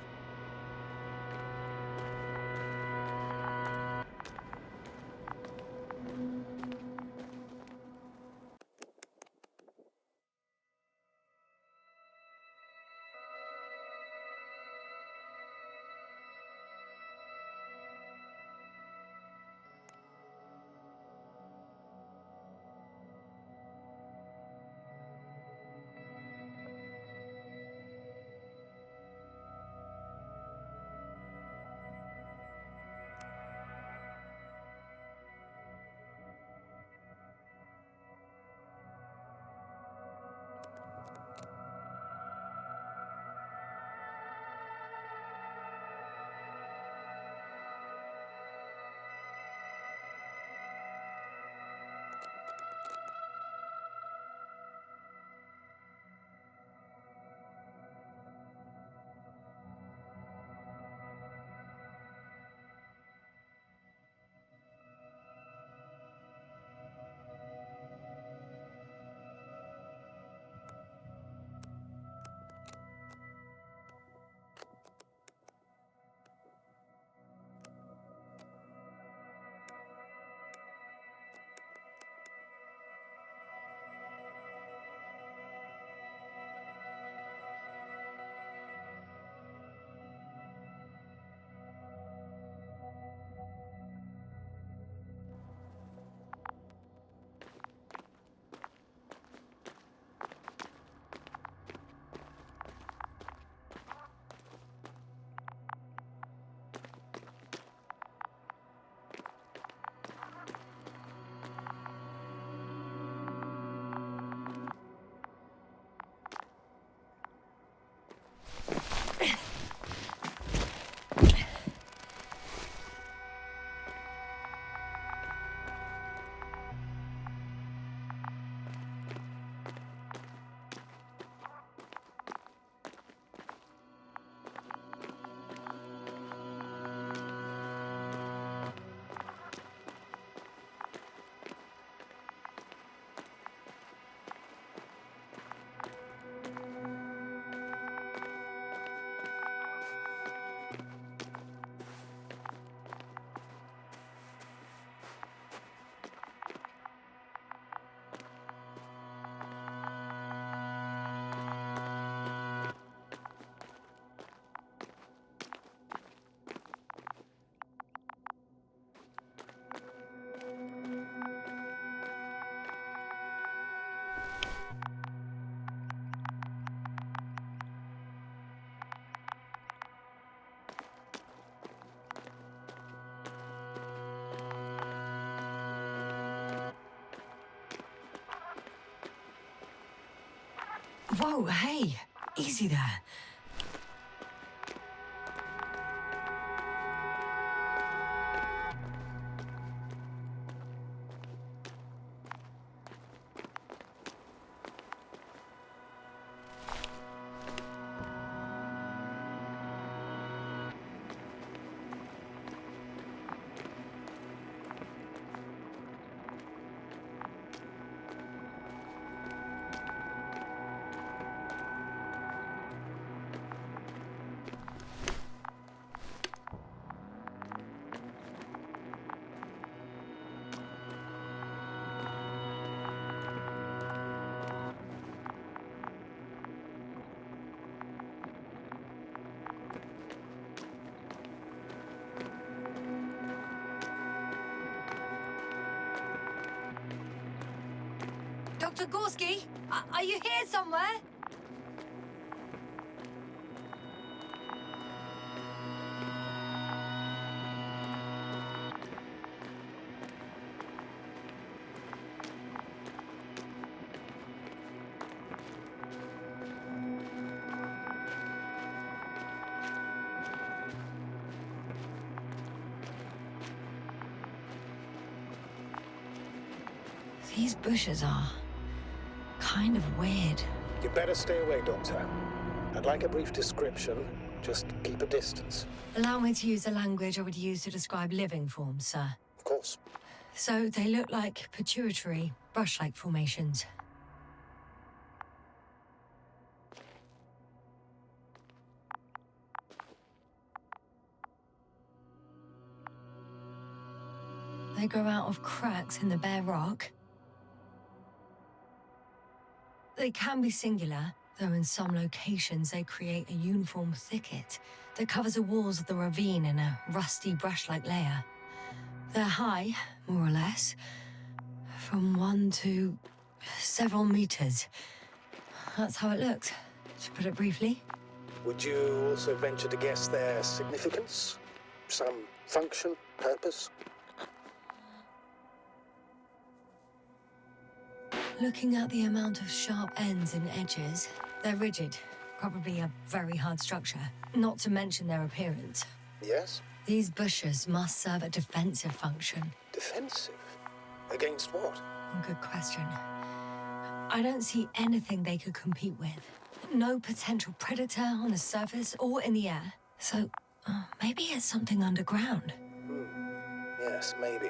Whoa, hey, easy there. Dr. Gorski, are you here somewhere? These bushes are kind of weird. You better stay away, Doctor. I'd like a brief description. Just keep a distance. Allow me to use the language I would use to describe living forms, sir. Of course. So they look like pituitary, brush-like formations. They grow out of cracks in the bare rock. They can be singular, though in some locations they create a uniform thicket that covers the walls of the ravine in a rusty brush-like layer. They're high, more or less, from 1 to several meters. That's how it looks, to put it briefly. Would you also venture to guess their significance? Some function, purpose? Looking at the amount of sharp ends and edges, they're rigid, probably a very hard structure, not to mention their appearance. Yes? These bushes must serve a defensive function. Defensive? Against what? Good question. I don't see anything they could compete with. No potential predator on the surface or in the air. So, maybe it's something underground. Yes, maybe.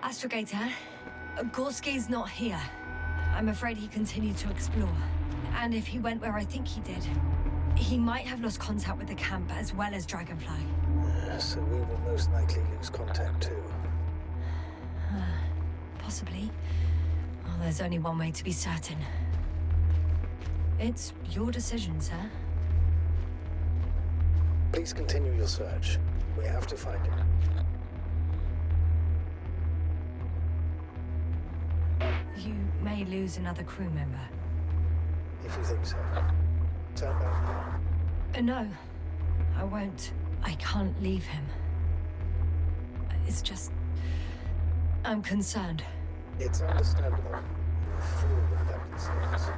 Astrogator, Gorski's not here. I'm afraid he continued to explore. And if he went where I think he did, he might have lost contact with the camp as well as Dragonfly. So we will most likely lose contact too. Possibly. Well, there's only one way to be certain. It's your decision, sir. Please continue your search. We have to find him. You may lose another crew member. If you think so. Turn back. No, I won't. I can't leave him. It's just... I'm concerned. It's understandable. You're a fool with that concerns.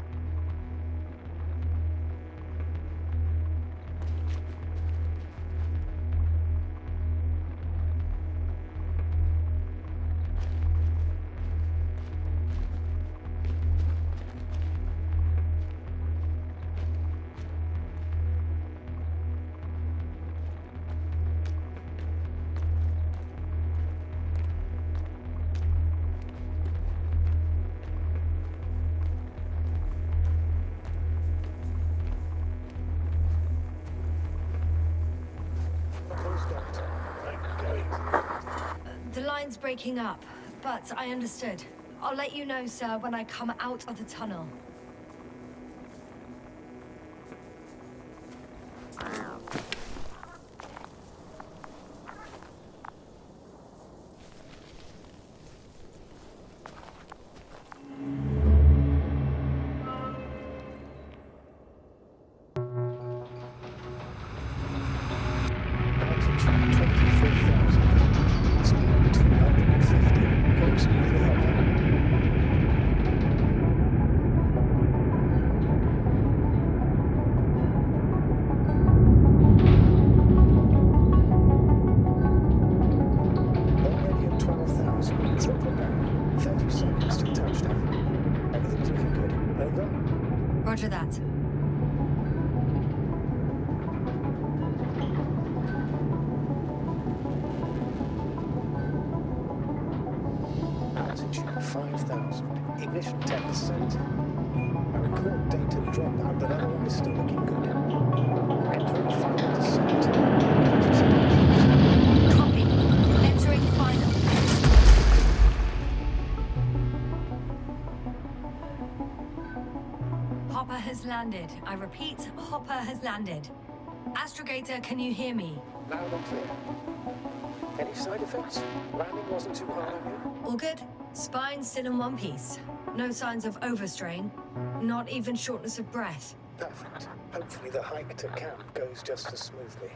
line's breaking up, but I understood. I'll let you know, sir, when I come out of the tunnel. Roger that. Altitude 5,000. Ignition 10%. I record data dropout, but otherwise still looking good. Entering final descent. Copy. Entering final. Hopper has landed. I repeat, Hopper has landed. Astrogator, can you hear me? Loud and clear. Any side effects? Landing wasn't too hard on you? All good? Spine still in one piece. No signs of overstrain. Not even shortness of breath. Perfect. Hopefully the hike to camp goes just as smoothly.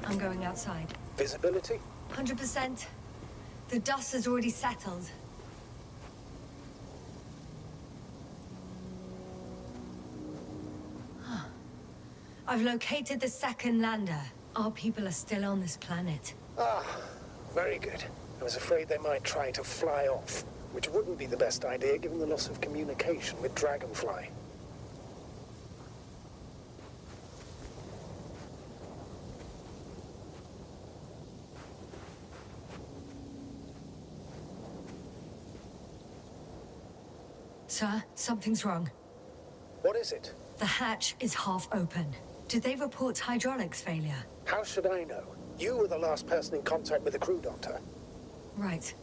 I'm going outside. Visibility? 100%. The dust has already settled. I've located the second lander. Our people are still on this planet. Ah, very good. I was afraid they might try to fly off, which wouldn't be the best idea given the loss of communication with Dragonfly. Sir, something's wrong. What is it? The hatch is half open. Did they report hydraulics failure? How should I know? You were the last person in contact with the crew doctor. Right.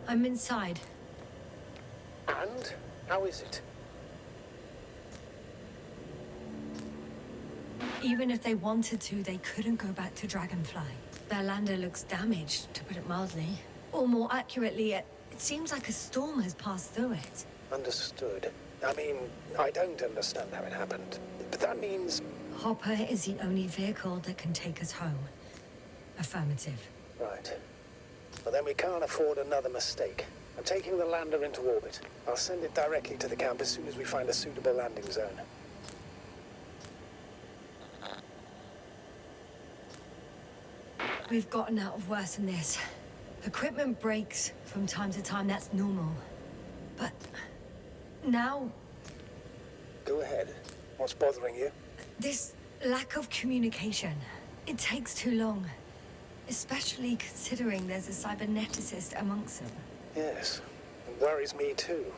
I'm inside. And? How is it? Even if they wanted to, they couldn't go back to Dragonfly. Their lander looks damaged, to put it mildly. Or more accurately, it seems like a storm has passed through it. Understood. I mean, I don't understand how it happened. But that means... Hopper is the only vehicle that can take us home. Affirmative. Right. Well, then we can't afford another mistake. I'm taking the lander into orbit. I'll send it directly to the camp as soon as we find a suitable landing zone. We've gotten out of worse than this. Equipment breaks from time to time, that's normal. But now... Go ahead. What's bothering you? This lack of communication. It takes too long. Especially considering there's a cyberneticist amongst them. Yes. It worries me too.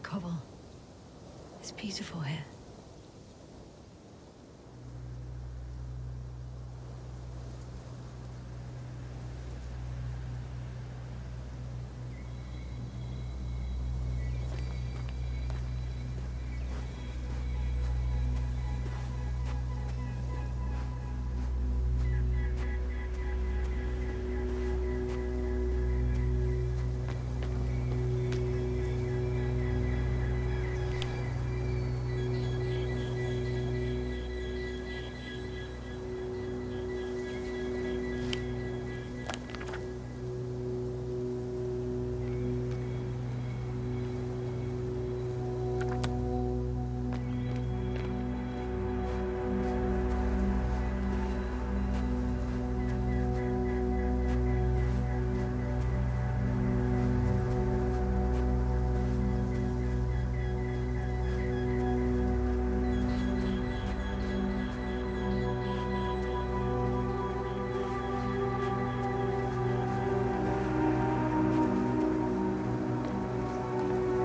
like cobble. It's beautiful here.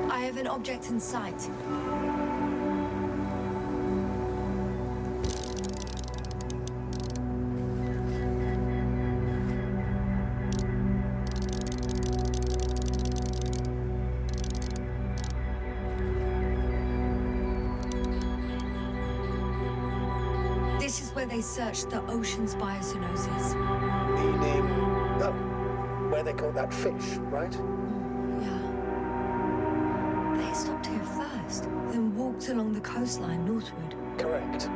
I have an object in sight. This is where they searched the ocean's biocenosis. Meaning, oh, where they caught that fish, right? Yeah. They stopped here first, then walked along the coastline northward. Correct.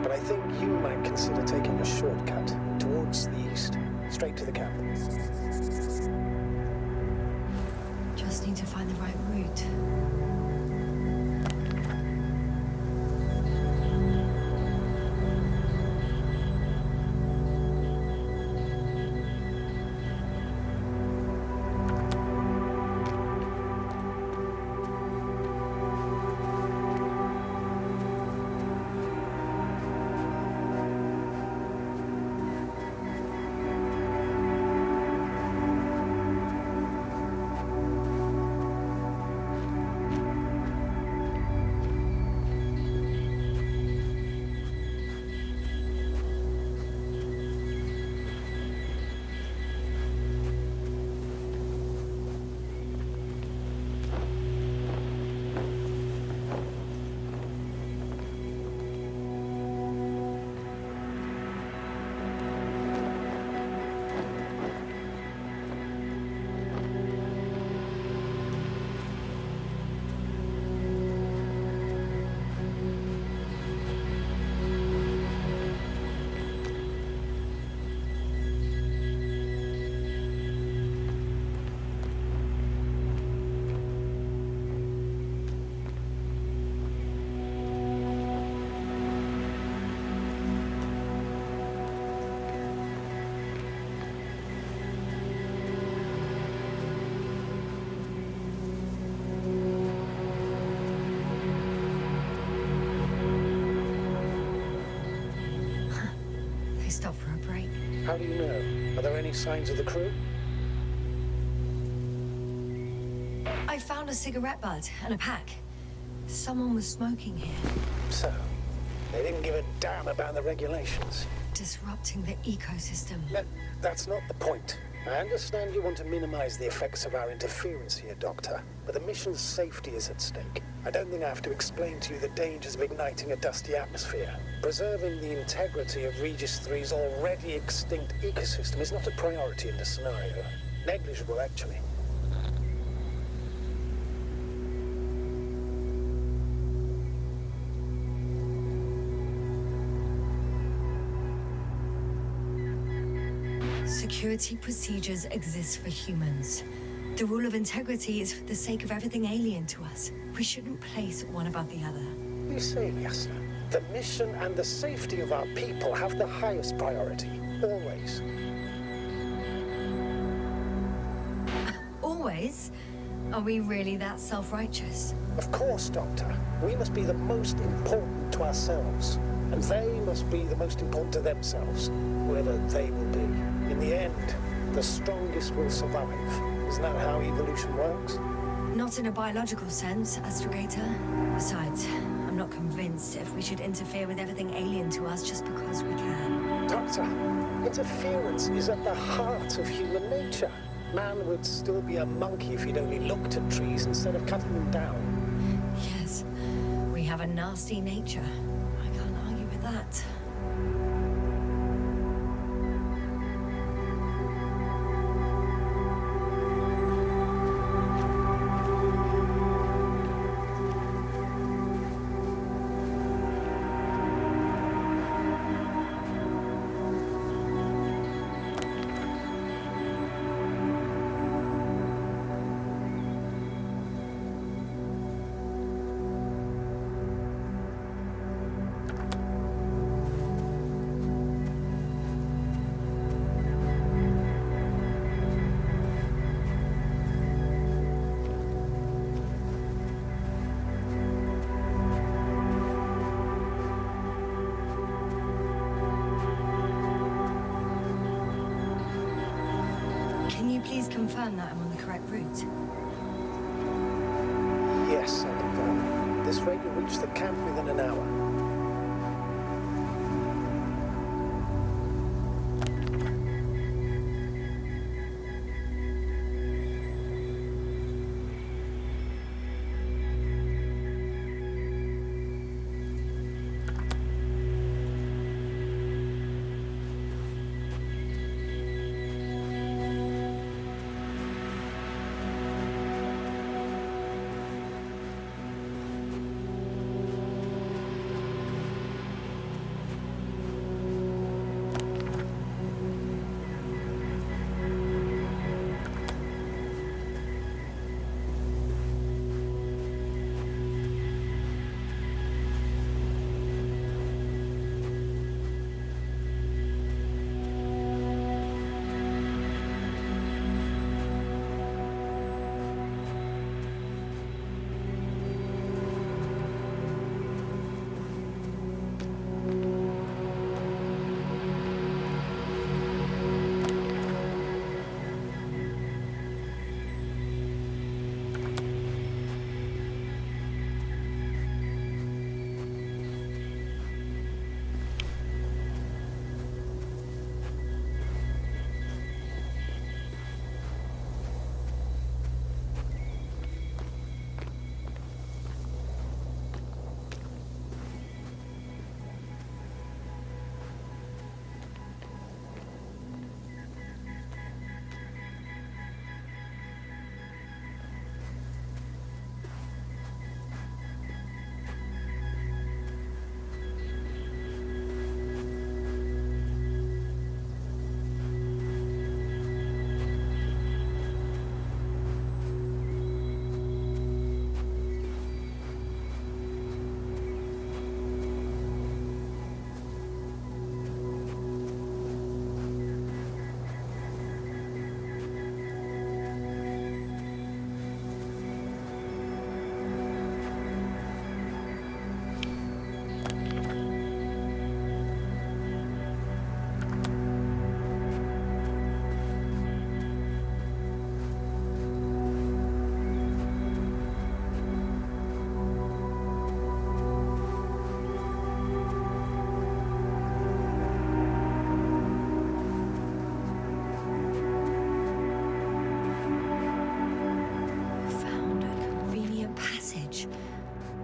But I think you might consider taking a shortcut towards the east, straight to the camp. Just need to find the right route. They stopped for a break. How do you know? Are there any signs of the crew? I found a cigarette butt and a pack. Someone was smoking here, So, they didn't give a damn about the regulations. disrupting the ecosystem. No, that's not the point. I understand you want to minimize the effects of our interference here, Doctor, but the mission's safety is at stake. I don't think I have to explain to you the dangers of igniting a dusty atmosphere. Preserving the integrity of Regis 3's already extinct ecosystem is not a priority in this scenario. Negligible, actually. Security procedures exist for humans. The rule of integrity is for the sake of everything alien to us. We shouldn't place one above the other. You say, Yasna, the mission and the safety of our people have the highest priority, always. Always? Are we really that self-righteous? Of course, Doctor. We must be the most important to ourselves, and they must be the most important to themselves, whoever they will be. In the end, the strongest will survive. Isn't that how evolution works? Not in a biological sense, Astrogator. Besides, I'm not convinced if we should interfere with everything alien to us just because we can. Doctor, interference is at the heart of human nature. Man would still be a monkey if he'd only looked at trees instead of cutting them down. Yes, we have a nasty nature. I can't argue with that. Can you please confirm that I'm on the correct route? Yes, I confirm. This rate will reach the camp within an hour.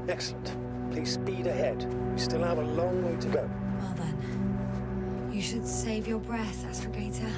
Excellent. Please speed ahead. We still have a long way to go. Well then, you should save your breath, Astrogator.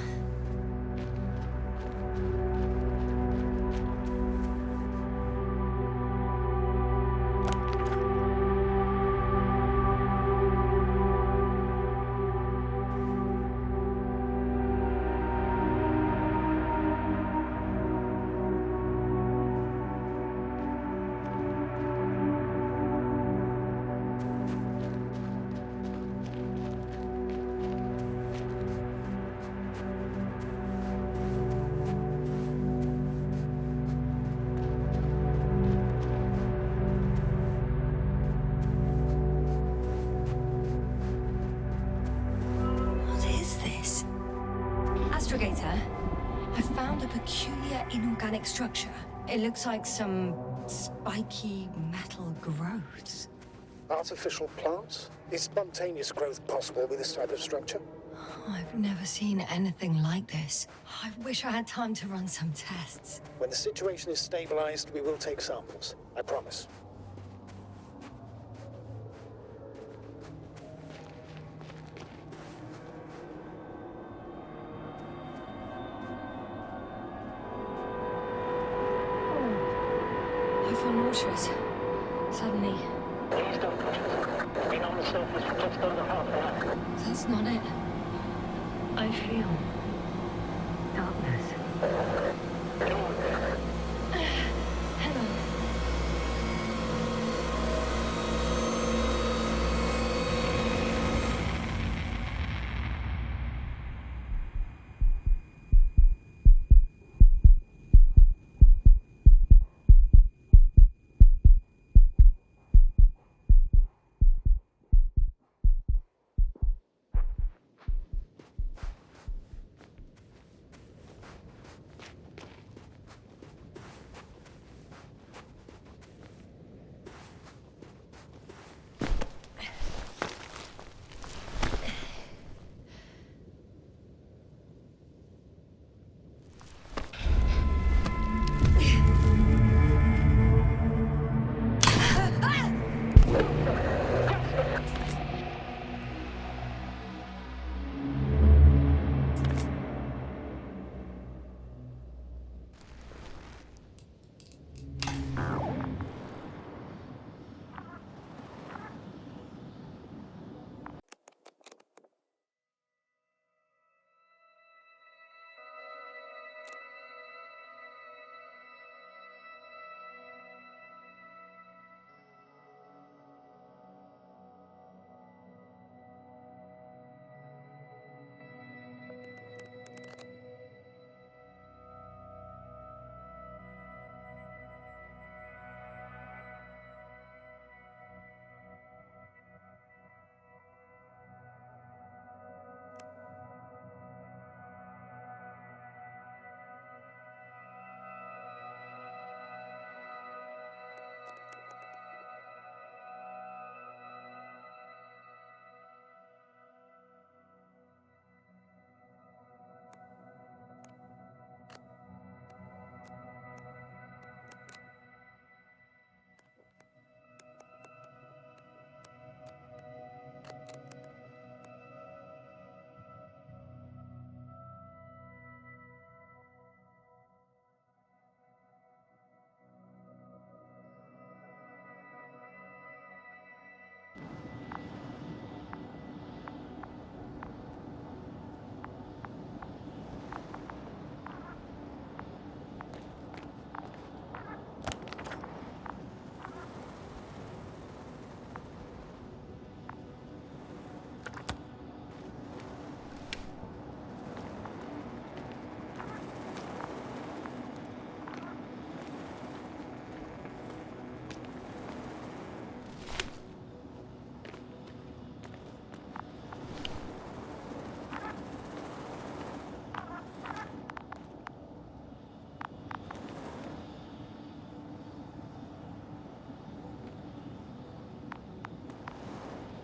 Astrogator, I found a peculiar inorganic structure. It looks like some spiky metal growths. Artificial plants? Is spontaneous growth possible with this type of structure? I've never seen anything like this. I wish I had time to run some tests. When the situation is stabilized, we will take samples. I promise. I feel nauseous. Suddenly. Please don't push us. Been on the surface for just under half an hour. That's not it. I feel darkness. Hello.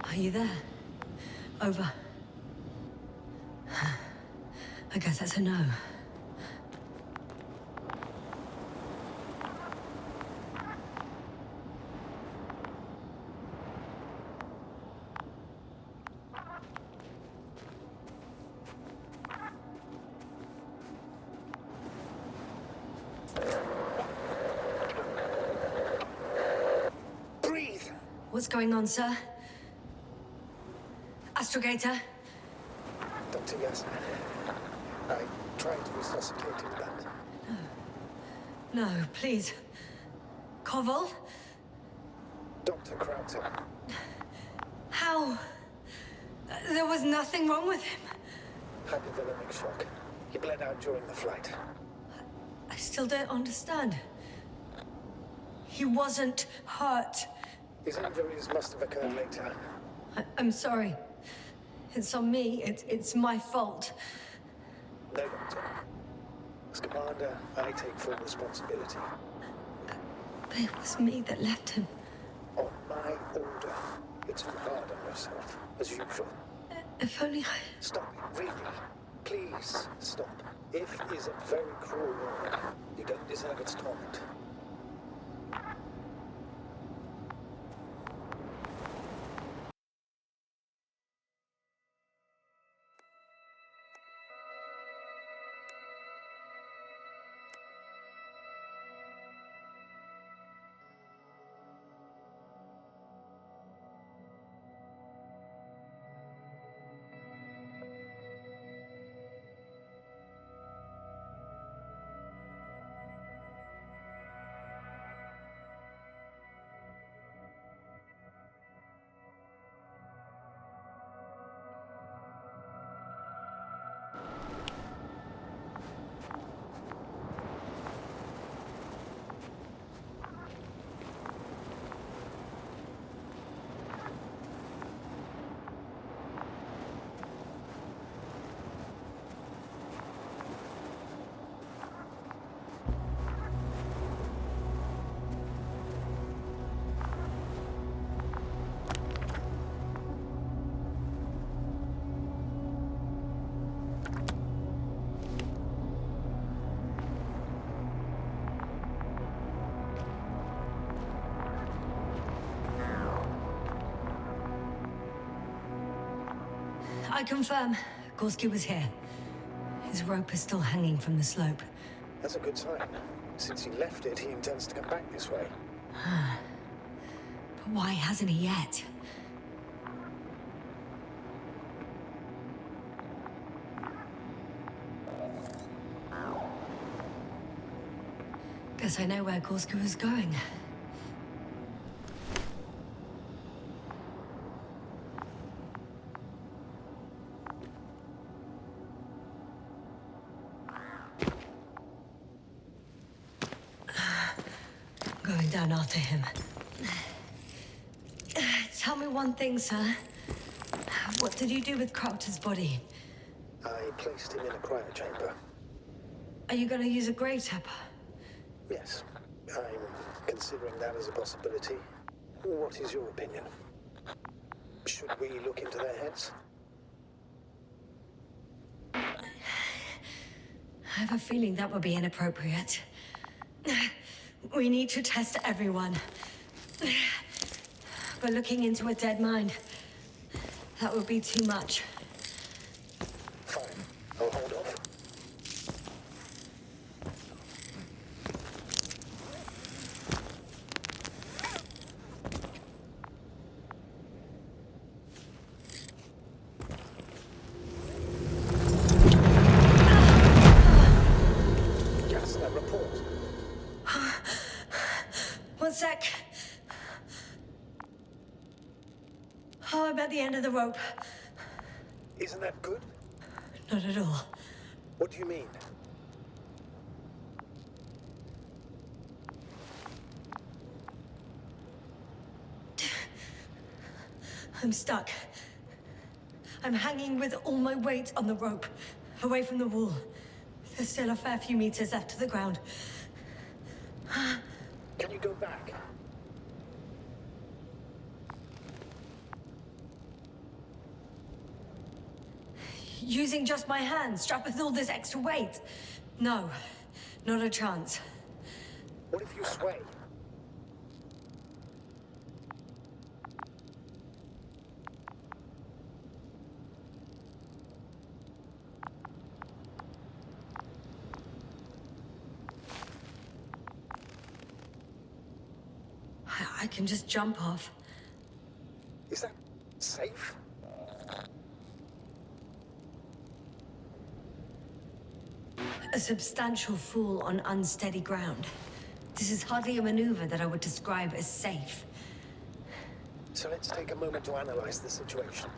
Are you there? Over. I guess that's a no. Breathe! What's going on, sir? Astrogator? Dr. Yasna, I tried to resuscitate him, but... No, please. Koval? Dr. Krauter, How? There was nothing wrong with him. hypovolemic shock. He bled out during the flight. I still don't understand. He wasn't hurt. His injuries must have occurred later. I'm sorry. It's on me. It's my fault. No, Doctor. As commander, I take full responsibility. But it was me that left him. On my order. You're too hard on yourself, as usual. If only I... Stop, really. Please, stop. If is a very cruel word. You don't deserve its torment. I confirm. Gorski was here. His rope is still hanging from the slope. That's a good sign. Since he left it, he intends to come back this way. But why hasn't he yet? Guess I know where Gorski was going. Going down after him. Tell me one thing, sir. What did you do with Crowter's body? I placed him in a cryo chamber. Are you gonna use a grave tapper? Yes, I'm considering that as a possibility. What is your opinion? Should we look into their heads? I have a feeling that would be inappropriate. We need to test everyone. But looking into a dead mind, that would be too much. Fine, I'll hold off. Yes, that report. One sec. Oh, I'm at the end of the rope. Isn't that good? Not at all. What do you mean? I'm stuck. I'm hanging with all my weight on the rope, away from the wall. There's still a fair few meters left to the ground. Can you go back? Using just my hands, strapped with all this extra weight? No, not a chance. What if you sway? I can just jump off. Is that safe? A substantial fall on unsteady ground. This is hardly a maneuver that I would describe as safe. So let's take a moment to analyze the situation.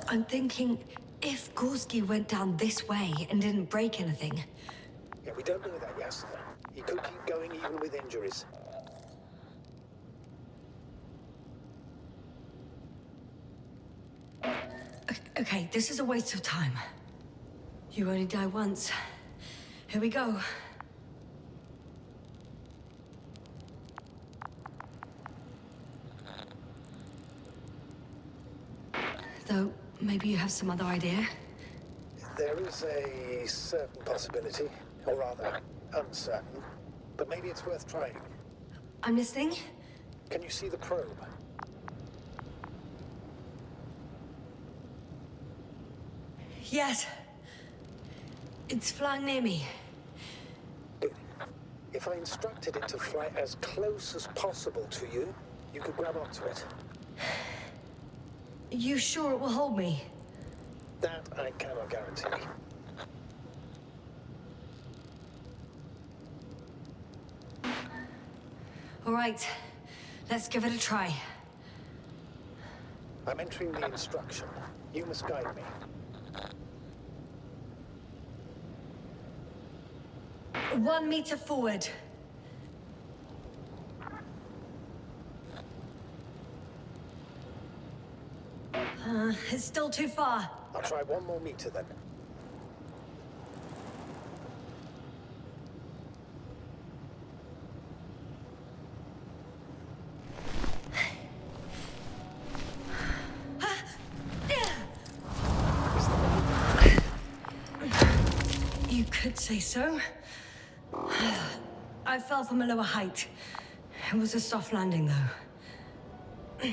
I'm thinking, if Gorski went down this way and didn't break anything... Yeah, we don't know that, yes. He could keep going even with injuries. Okay, this is a waste of time. You only die once. Here we go. Though, maybe you have some other idea? There is a certain possibility, or rather, uncertain. But maybe it's worth trying. I'm listening. Can you see the probe? Yes. It's flying near me. Good. If I instructed it to fly as close as possible to you, you could grab onto it. You sure it will hold me? That I cannot guarantee. All right. Let's give it a try. I'm entering the instruction. You must guide me. One meter forward. It's still too far. I'll try 1 more meter then. You could say so. I fell from a lower height. It was a soft landing, though.